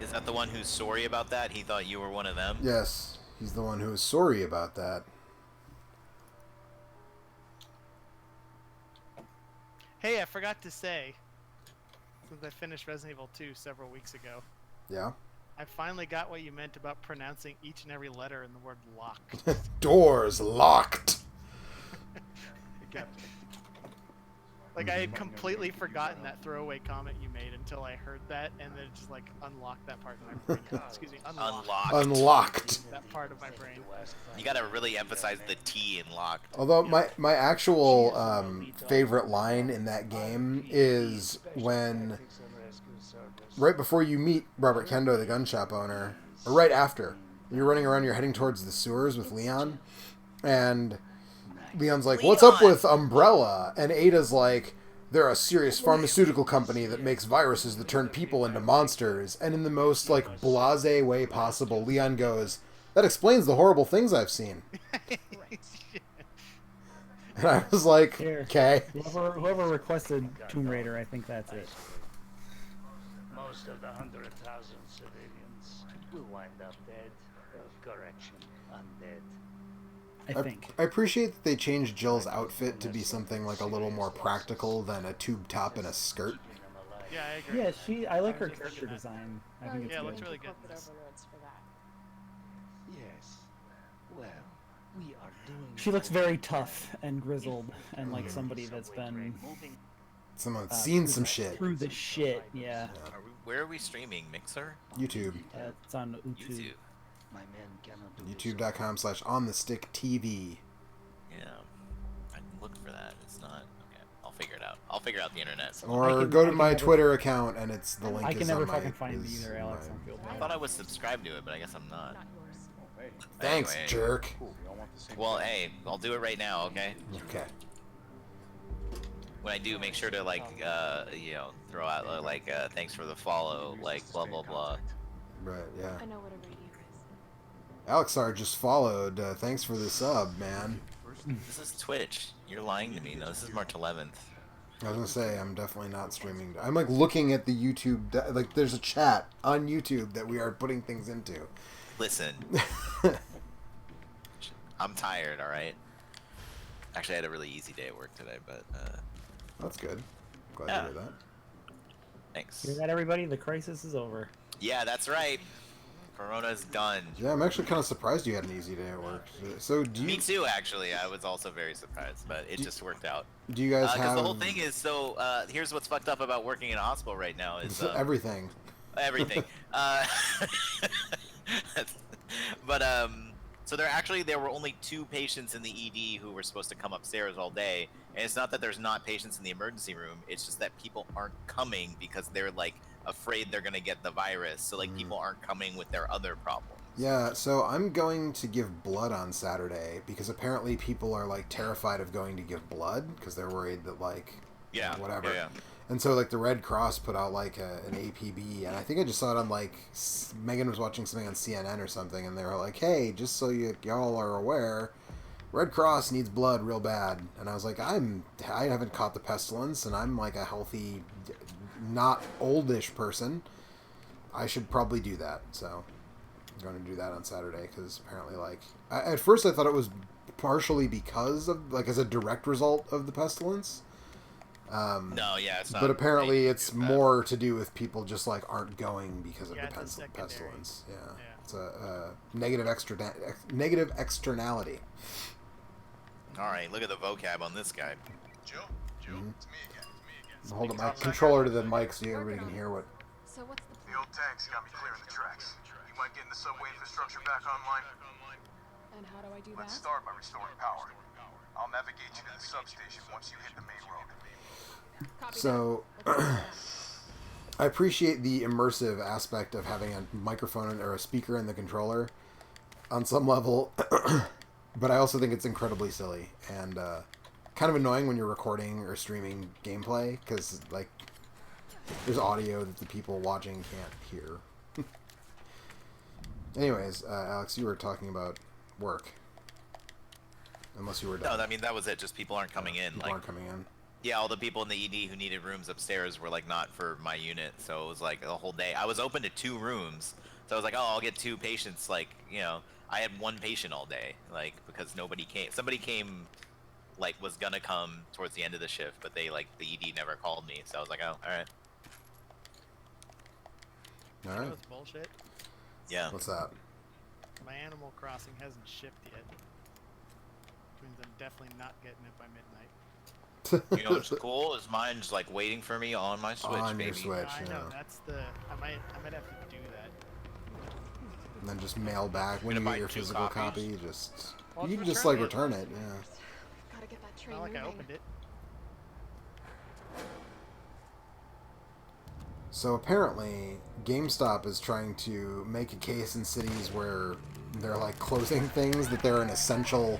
Is that the one who's sorry about that? He thought you were one of them? Yes, he's the one who is sorry about that. Hey, I forgot to say, since I finished Resident Evil 2 several weeks ago. Yeah? I finally got what you meant about pronouncing each and every letter in the word locked. Doors locked! Like, I had completely forgotten that throwaway comment you made until I heard that, and then it just, like, unlocked that part of my brain. Excuse me, Unlocked. that part of my brain. You gotta really emphasize the T in locked. Although my actual favorite line in that game is when, right before you meet Robert Kendo, the gun shop owner, or right after, you're running around, you're heading towards the sewers with Leon, and Leon's like, "What's up with Umbrella?" And Ada's like, "They're a serious pharmaceutical company that makes viruses that turn people into monsters." And in the most, like, blasé way possible, Leon goes, "That explains the horrible things I've seen." And I was like, okay. Whoever requested Tomb Raider, I think that's it. Most of the 100,000 civilians will wind up dead. Correction, undead. I think. I appreciate that they changed Jill's outfit to be something like a little more practical than a tube top and a skirt. Yeah, I agree. Yeah, I like her character design. I think it's it good. looks really good. Overlords for that. Yes. Well, we are doing. She looks very tough and grizzled, and like somebody that's been Someone's seen some shit. through the shit. Yeah. Where are we streaming? Mixer? YouTube. It's on YouTube. My men cannot do YouTube.com/OnTheStickTV. Yeah. I looked for that. It's not. Okay. I'll figure it out. I'll figure out the internet. Or go to my Twitter account and it's the link. I can is never on fucking my, find it is either, Alex. my- I feel I bad. thought I was subscribed to it, but I guess I'm not. Not yours. Thanks, Anyway. jerk. Well, hey, I'll do it right now, okay? Okay. When I do, make sure to, like, you know, throw out, like, thanks for the follow, like, blah, blah, blah. Right, yeah. I know what a radio is. Alexar just followed. Thanks for the sub, man. This is Twitch. You're lying to me. No, this is March 11th. I was gonna say, I'm definitely not streaming. I'm like looking at the YouTube, like there's a chat on YouTube that we are putting things into. Listen. I'm tired, alright? Actually, I had a really easy day at work today, but, That's good. Glad Yeah. to hear that. thanks. Hear that, everybody? The crisis is over. Yeah, that's right. Corona's done. Yeah, I'm actually kind of surprised you had an easy day at work. So do you? Me too, actually. I was also very surprised, but it just worked out. Do you guys Because have the whole thing is, so, here's what's fucked up about working in a hospital right now is, everything? everything. But so there were only 2 patients in the ED who were supposed to come upstairs all day, and it's not that there's not patients in the emergency room. It's just that people aren't coming because they're like afraid they're gonna get the virus. So like people aren't coming with their other problems. Yeah, so I'm going to give blood on Saturday because apparently people are like terrified of going to give blood because they're worried that like whatever. Yeah. And so like the Red Cross put out like an APB, and I think I just saw it on like Megan was watching something on CNN or something, and they were like, "Hey, just so y'all are aware, Red Cross needs blood real bad." And I was like, I haven't caught the pestilence, and I'm like a healthy, not oldish person. I should probably do that. So I'm going to do that on Saturday because apparently like at first I thought it was partially because of like as a direct result of the pestilence. No, yeah, it's not. But apparently it's more to do with people just like aren't going because of Yeah, the it's a secondary. pestilence. Yeah. It's a negative externality. All right, look at the vocab on this guy. Joe, it's me again. I'll hold up my controller to the mic so everybody can hear what. So what's the The old tanks got me clearing the tracks. You mind getting the subway infrastructure back online? And how do I do that? Let's start by restoring power. I'll navigate you to the substation once you hit the main road. Copy So, I appreciate the immersive aspect of having a microphone or a speaker in the controller on some level, but I also think it's incredibly silly and kind of annoying when you're recording or streaming gameplay because, like, there's audio that the people watching can't hear. Anyways, Alex, you were talking about work. Unless you were done. No, I mean, that was it. Just people aren't coming in. People aren't coming in. Yeah, all the people in the ED who needed rooms upstairs were, like, not for my unit. So it was, like, the whole day. I was open to 2 rooms. So I was like, oh, I'll get 2 patients. Like, you know, I had 1 patient all day. Like, because nobody came. Somebody came, like, was gonna come towards the end of the shift. But they, like, the ED never called me. So I was like, oh, alright. All right. That's bullshit. Yeah. What's that? My Animal Crossing hasn't shipped yet. Which means I'm definitely not getting it by midnight. You know what's cool is mine's, like, waiting for me on my Switch, On baby. your Switch, I yeah. know, that's the... I might have to do that. And then just mail back when you gonna get your buy 2 physical copies? copy. Just Well, you it's can just like return return it, yeah. Gotta get that train Not like I moving. opened it. So apparently, GameStop is trying to make a case in cities where they're like closing things that they're an essential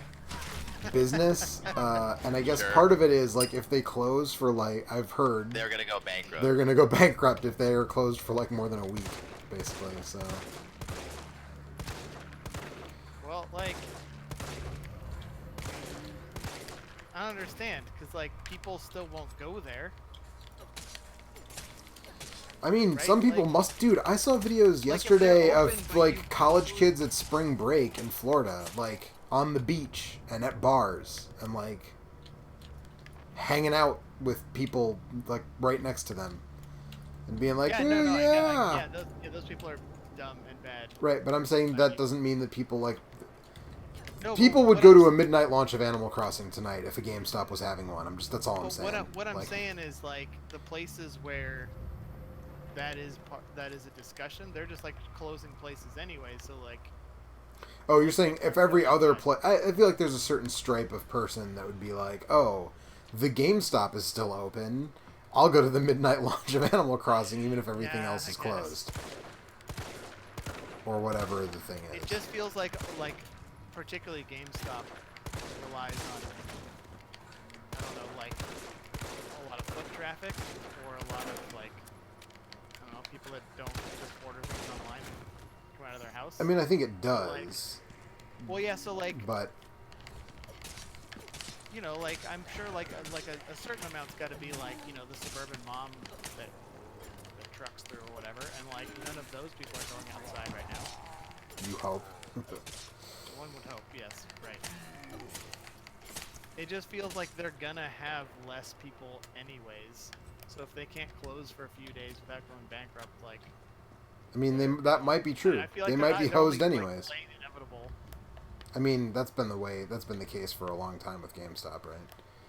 business, and I guess Sure. part of it is like if they close for like I've heard They're gonna go bankrupt. they're gonna go bankrupt if they are closed for like more than a week, basically. So Well, like... I don't understand, because, like, people still won't go there. I mean, Right, some people like- must. Dude, I saw videos if yesterday they're open, of but like you- college kids at spring break in Florida, like on the beach and at bars and like hanging out with people like right next to them and being like, yeah, "Ooh, no, no, yeah. those people are dumb and bad. Right, but I'm saying that doesn't mean that people like No, people but would what go I'm to a s- midnight launch of Animal Crossing tonight if a GameStop was having one. That's all I'm But saying. what I'm Like, saying is, like, the places where that is a discussion, they're just like closing places anyway. So like, oh, you're saying if every other I feel like there's a certain stripe of person that would be like, oh, the GameStop is still open. I'll go to the midnight launch of Animal Crossing even if everything Yeah, else I is guess. closed. Or whatever the thing is. it just feels like particularly GameStop relies on, I don't know, like a lot of foot traffic or a lot of like, I don't know, people that don't just order things online and come out of their house. I mean, I think it does. Well, yeah, so like, But you know, like I'm sure like a certain amount's got to be like, you know, the suburban mom that trucks through or whatever, and like none of those people are going outside right now. you hope. One would hope, yes, right. It just feels like they're gonna have less people anyways. So if they can't close for a few days without going bankrupt, like, I mean, that might be true. I feel like They they're might be not- they're only, hosed like, anyways. delaying the inevitable. I mean, that's been the case for a long time with GameStop, right?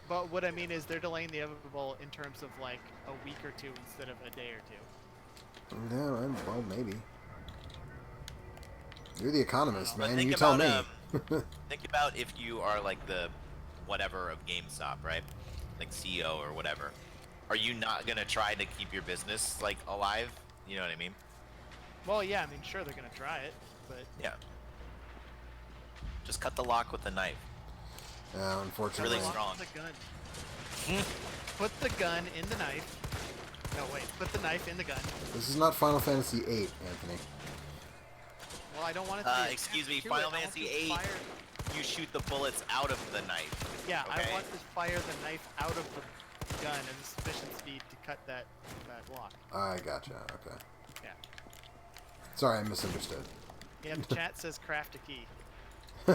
But what I mean is they're delaying the inevitable in terms of like a week or two instead of a day or two. Yeah, well, maybe. You're the economist, But man. think You tell about, me. Think about if you are like the whatever of GameStop, right? Like CEO or whatever. Are you not gonna try to keep your business like alive? You know what I mean? Well, yeah, I mean, sure they're gonna try it, but Yeah. Just cut the lock with the knife. Yeah, unfortunately. Really strong. Put the gun. Put the gun in the knife. No, wait. Put the knife in the gun. This is not Final Fantasy VIII, Anthony. Well, I don't want it to be Excuse me, attached to Final it. I want Fantasy this VIII. fire- You shoot the bullets out of the knife. Yeah, Okay. I want to fire the knife out of the gun at sufficient speed to cut that lock. I gotcha. Okay. Yeah. Sorry, I misunderstood. Yeah, the chat says craft a key. Do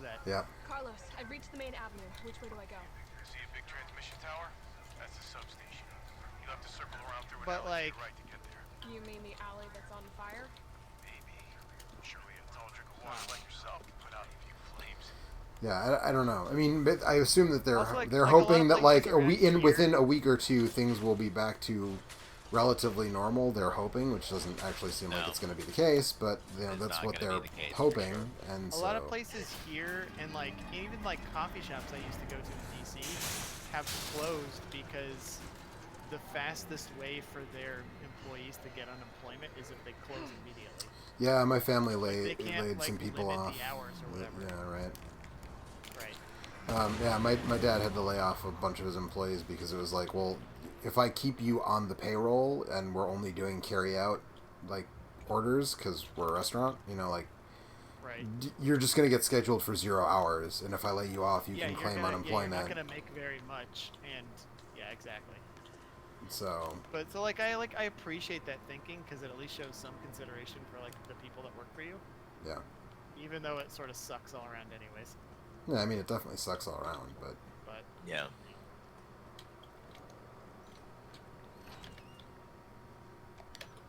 that. Yeah. Carlos, I've reached the main avenue. Which way do I go? See a big transmission tower? That's the substation. You'll have to circle around through an But, alley to like- the right to get there. You mean the alley that's on fire? Maybe. Yeah, I don't know. I mean, but I assume that they're Also, like they're a lot hoping of that like places around within here- a week or two things will be back to relatively normal. They're hoping, which doesn't actually seem like No. it's going to be the case, but you know It's that's not what gonna they're be the case, for hoping. sure. And A so lot of places here and like even like coffee shops I used to go to in DC have closed because the fastest way for their employees to get unemployment is if they close immediately. yeah, my family They can't laid like some people limit off. the hours or whatever. Yeah, right. Right. Yeah, my dad had to lay off a bunch of his employees because it was like, well, if I keep you on the payroll and we're only doing carry out like orders because we're a restaurant, you know, like Right. you're just gonna get scheduled for 0 hours, and if I lay you off, you can you're claim gonna, unemployment. Yeah, you're not gonna make very much, and yeah, exactly. So. But so I appreciate that thinking because it at least shows some consideration for like the people that work for you. Yeah. Even though it sort of sucks all around, anyways. Yeah, I mean it definitely sucks all around, but. Yeah.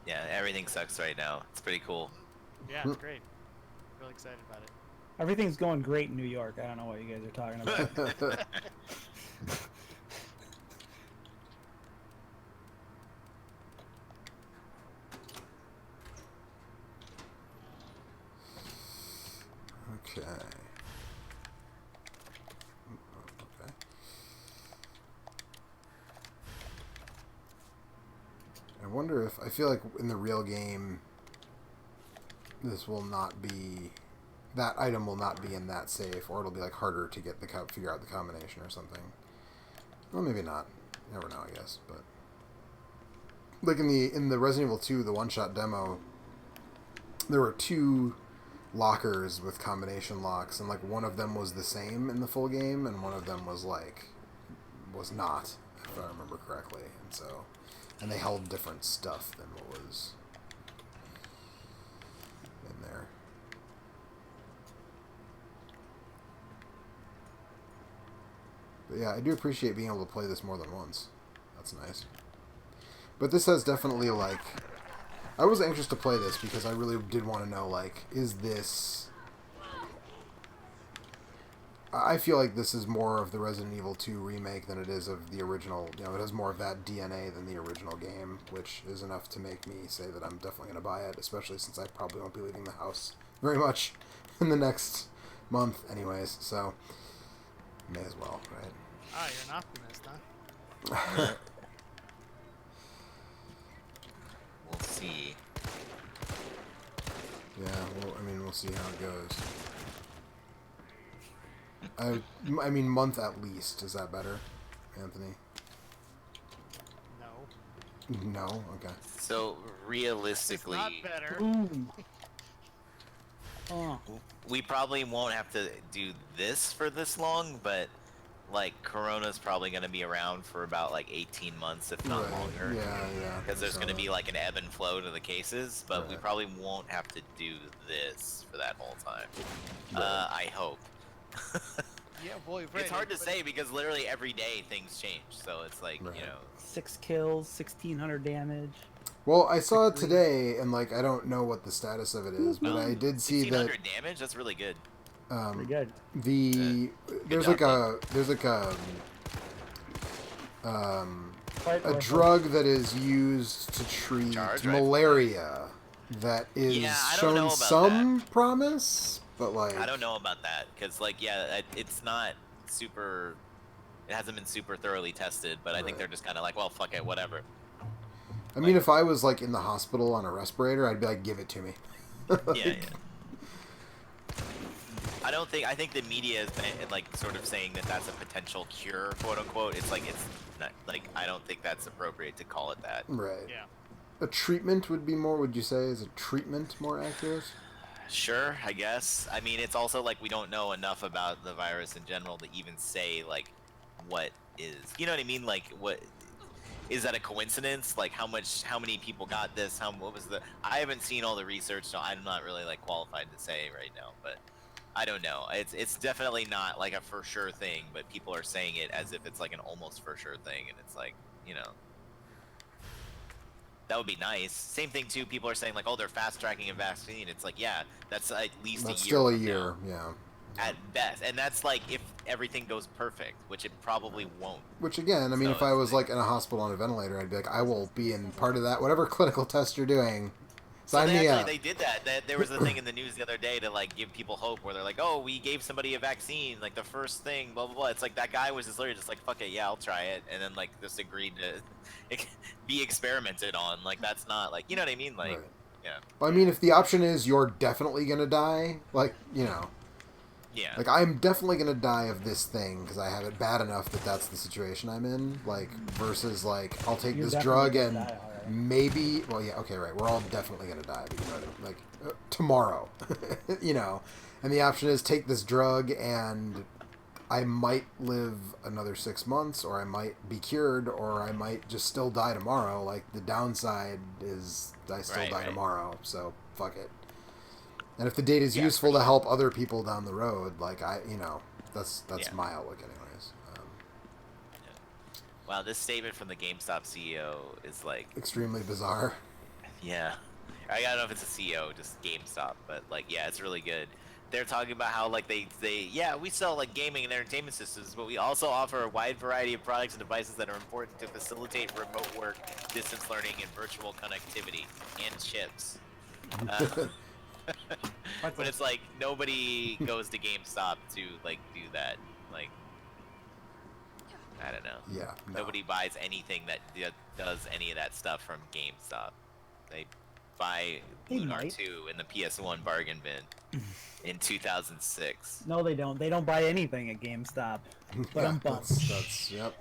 Yeah, everything sucks right now. It's pretty cool. Yeah, it's great. Really excited about it. Everything's going great in New York. I don't know what you guys are talking about. Okay. I wonder if I feel like in the real game this will not be that item will not be in that safe, or it'll be like harder to get figure out the combination or something. Well, maybe not. You never know, I guess. But like in the Resident Evil 2, the one-shot demo, there were 2 lockers with combination locks, and like one of them was the same in the full game, and one of them was not, if I remember correctly. And they held different stuff than what was in there. But yeah, I do appreciate being able to play this more than once. That's nice. But this has definitely, like... I was anxious to play this because I really did want to know, like, is this... I feel like this is more of the Resident Evil 2 remake than it is of the original. You know, it has more of that DNA than the original game, which is enough to make me say that I'm definitely going to buy it, especially since I probably won't be leaving the house very much in the next month anyways, so may as well, right? Ah, you're an optimist, huh? We'll see. Yeah, well, I mean, we'll see how it goes. I mean, month at least. Is that better, Anthony? No. No? Okay. So, realistically... It's not better. Boom. Oh. We probably won't have to do this for this long, but, like, Corona's probably going to be around for about, like, 18 months, if not longer. Yeah. Because there's going to be, like, an ebb and flow to the cases, but we Right. probably won't have to do this for that whole time. Right. I hope. Yeah, boy, right. It's hard to say because literally every day things change, so it's like, Right. you know... 6 kills, 1,600 damage. Well, I saw it today, and, like, I don't know what the status of it is, but I did see that... 1,600 damage? That's really good. Pretty good. There's job, a drug that is used to treat Charge, right? malaria that is Yeah, I don't know shown about some promise, but like I don't know about that, because, like, yeah, it's not super... It hasn't been super thoroughly tested, but I think Right. they're just kind of like, well, fuck it, whatever. I mean, if I was like in the hospital on a respirator, I'd be like, give it to me. Yeah. I think the media is like sort of saying that that's a potential cure, quote unquote. It's not, like, I don't think that's appropriate to call it that. Right. Yeah. A treatment would be more, would you say? Is a treatment more accurate? Sure, I guess. I mean, it's also like we don't know enough about the virus in general to even say, like, what is, you know what I mean? Like, what is that a coincidence? Like, how many people got this? What was I haven't seen all the research, so I'm not really, like, qualified to say right now, but I don't know. It's definitely not like a for sure thing, but people are saying it as if it's like an almost for sure thing, and it's like, you know. That would be nice. Same thing too. People are saying like, oh, they're fast tracking a vaccine. It's like, yeah, that's at least That's a year still a from year, now, yeah. at best. And that's like if everything goes perfect, which it probably won't. Which again, I mean, So if I it's was like in a hospital on a ventilator, I'd be like, I will be in part of that. Whatever clinical test you're doing, So sign me up. they did that. There was a thing in the news the other day to like give people hope, where they're like, "Oh, we gave somebody a vaccine, like the first thing, blah blah blah." It's like that guy was just literally just like, "Fuck it, yeah, I'll try it," and then like just agreed to be experimented on. Like that's not like, you know what I mean? Like, Right. yeah. But I mean, if the option is you're definitely gonna die, like, you know, Yeah. like I'm definitely gonna die of this thing because I have it bad enough that that's the situation I'm in. Like versus like I'll take You're this definitely drug gonna and die, alright. maybe. Well, yeah, okay, right. We're all definitely gonna die, but you know, what I mean? Like tomorrow, you know, and the option is take this drug and I might live another 6 months, or I might be cured, or I might just still die tomorrow. Like the downside is I still die tomorrow, so fuck it. And if the data is useful to help other people down the road, like that's my outlook, anyways. Wow, this statement from the GameStop CEO is like Extremely bizarre. Yeah, I don't know if it's a CEO, just GameStop, but like, yeah, it's really good. They're talking about how like yeah, we sell like gaming and entertainment systems, but we also offer a wide variety of products and devices that are important to facilitate remote work, distance learning, and virtual connectivity, and chips. But it's like nobody goes to GameStop to like do that. Like, I don't know. Yeah. No. Nobody buys anything that does any of that stuff from GameStop. They buy Lunar 2 in the PS1 bargain bin in 2006. No, they don't. They don't buy anything at GameStop. But Yeah, that's yep.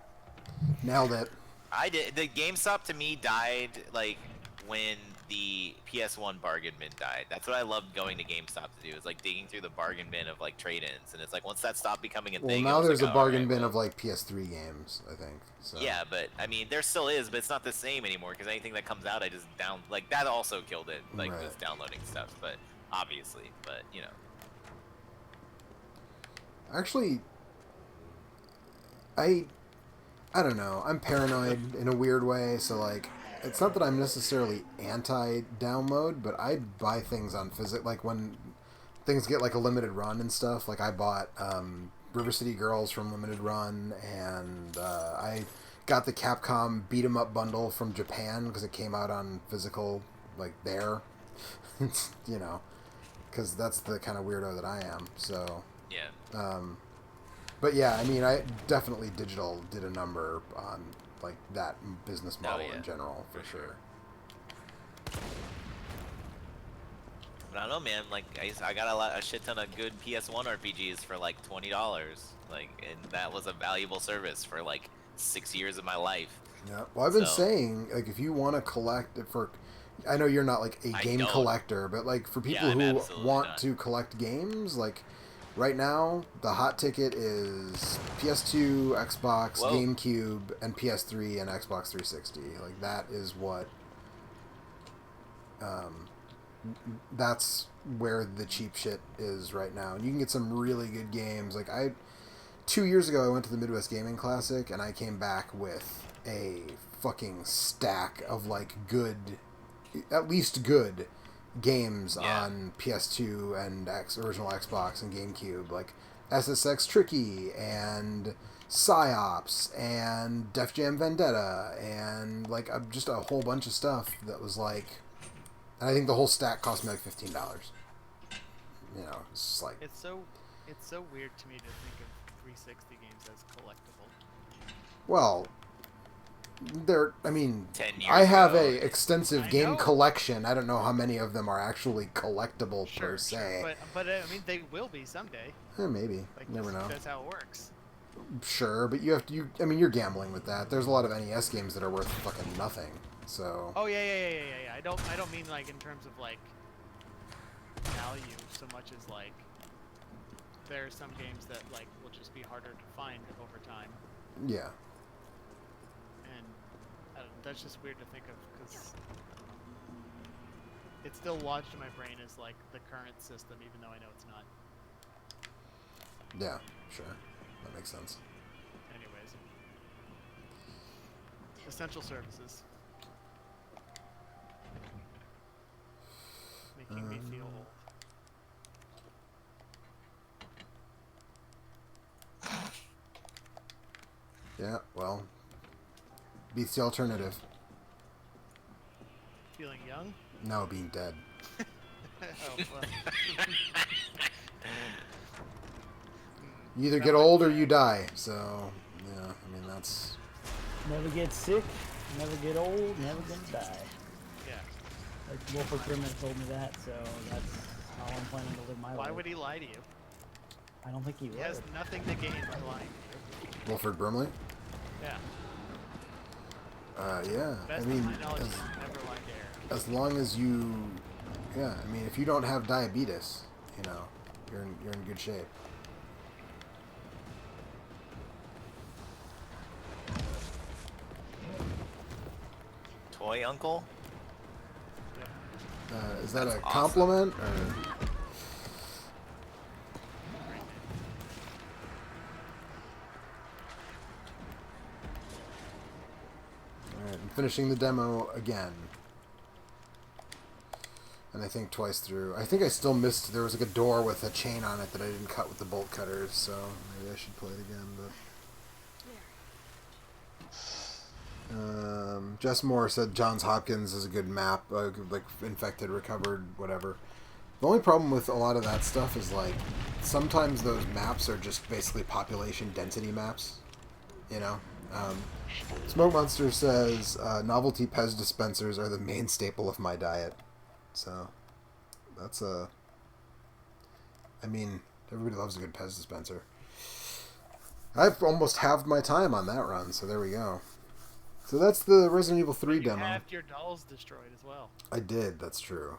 Nailed it. I did. The GameStop to me died like when the PS1 bargain bin died. That's what I loved going to GameStop to do. Is like digging through the bargain bin of like trade-ins, and it's like once that stopped becoming a thing. Well, now there's like, a bargain bin of like PS3 games, I think. So. Yeah, but I mean, there still is, but it's not the same anymore because anything that comes out, I just like that also killed it, like just downloading stuff. But obviously, but you know. Actually, I don't know. I'm paranoid in a weird way, so like it's not that I'm necessarily anti-download, but I buy things on like when things get like a limited run and stuff. Like I bought River City Girls from limited run, and I got the Capcom Beat 'em Up bundle from Japan because it came out on physical, like there. You know, because that's the kind of weirdo that I am. So yeah. But yeah, I mean, I definitely digital did a number on like that business model in general, for sure. But I don't know, man. Like I got a shit ton of good PS1 RPGs for like $20, like, and that was a valuable service for like 6 years of my life. Yeah. Well, I've been saying, like, if you want to collect it for, I know you're not like a game collector, but like for people who want to collect games, like. Right now, the hot ticket is PS2, Xbox, GameCube, and PS3 and Xbox 360. Like, that is what... that's where the cheap shit is right now. And you can get some really good games. Like, 2 years ago, I went to the Midwest Gaming Classic, and I came back with a fucking stack of, like, good... at least good... games on PS2 and original Xbox and GameCube, like SSX Tricky and Psyops and Def Jam Vendetta and like just a whole bunch of stuff that was like, and I think the whole stack cost me like $15. You know, it's just like it's so weird to me to think of 360 games as collectible. Well, I mean, I have a extensive game collection. I don't know how many of them are actually collectible per se. Sure. But I mean, they will be someday. Maybe. Like, never know. That's how it works. Sure, but you have to. I mean, you're gambling with that. There's a lot of NES games that are worth fucking nothing. So. Oh yeah. I don't mean like in terms of like value so much as like there are some games that like will just be harder to find over time. Yeah. That's just weird to think of because it's still lodged in my brain as like the current system, even though I know it's not. Yeah, sure. That makes sense. Anyways. Essential services. Making me feel old. Yeah, well, beats the alternative. Feeling young? No, being dead. Oh, well. You either get old or you die. So, yeah, I mean, that's... Never get sick, never get old, never gonna die. Yeah. Like Wilford Brimley told me that, so that's how I'm planning to live my life. Why would he lie to you? I don't think he would. He has nothing to gain by lying to you. Wilford Brimley? Yeah. Yeah. Best I mean, of my knowledge, never lie to Aaron. as long as you... Yeah, I mean, if you don't have diabetes, you know, you're in good shape. Toy uncle? Is that That's a awesome. compliment? Or... Alright, I'm finishing the demo again. And I think twice through. I think I still missed... There was like a door with a chain on it that I didn't cut with the bolt cutters, so maybe I should play it again, but... Jess Moore said Johns Hopkins is a good map, like infected, recovered, whatever. The only problem with a lot of that stuff is like sometimes those maps are just basically population density maps, you know. Smoke Monster says novelty Pez dispensers are the main staple of my diet, so that's a. I mean, everybody loves a good Pez dispenser. I've almost halved my time on that run, so there we go. So that's the Resident Evil 3 demo. You had your dolls destroyed as well. I did, that's true.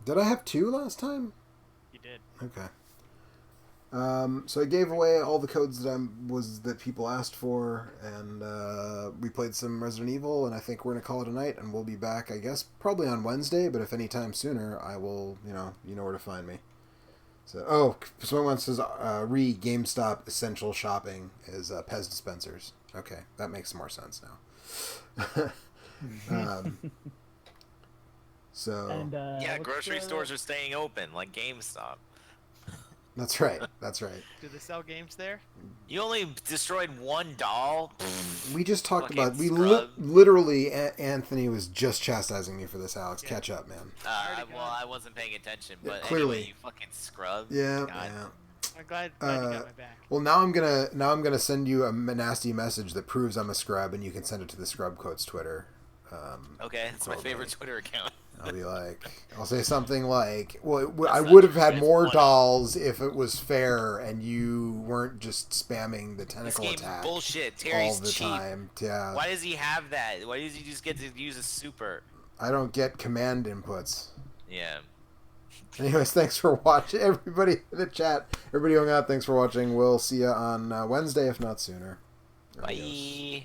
Did I have 2 last time? You did. Okay. So I gave away all the codes that people asked for, and we played some Resident Evil, and I think we're going to call it a night, and we'll be back, I guess, probably on Wednesday, but if any time sooner, I will, you know where to find me. So, someone says GameStop essential shopping is Pez dispensers. Okay, that makes more sense now. So And, yeah, grocery stores are staying open, like GameStop. That's right. That's right. Do they sell games there? You only destroyed one doll? We just talked Fucking about... scrub. Literally, Anthony was just chastising me for this, Alex. Yeah. Catch up, man. Well, I wasn't paying attention, Yeah, but clearly. anyway, you fucking scrub. Yeah, God. yeah. I'm glad you got my back. Well, now I'm gonna send you a nasty message that proves I'm a scrub, and you can send it to the Scrub Quotes Twitter. Okay, it's my Probably. favorite Twitter account. I'll be like, I'll say something like, well, I not would have true, had it's more one. dolls if it was fair and you weren't just spamming the This tentacle game's attack bullshit. all Terry's the cheap. time. Yeah, Why does he have that? Why does he just get to use a super? I don't get command inputs. Yeah. Anyways, thanks for watching, everybody in the chat. Everybody going out, thanks for watching. We'll see you on Wednesday, if not sooner. Adios. Bye.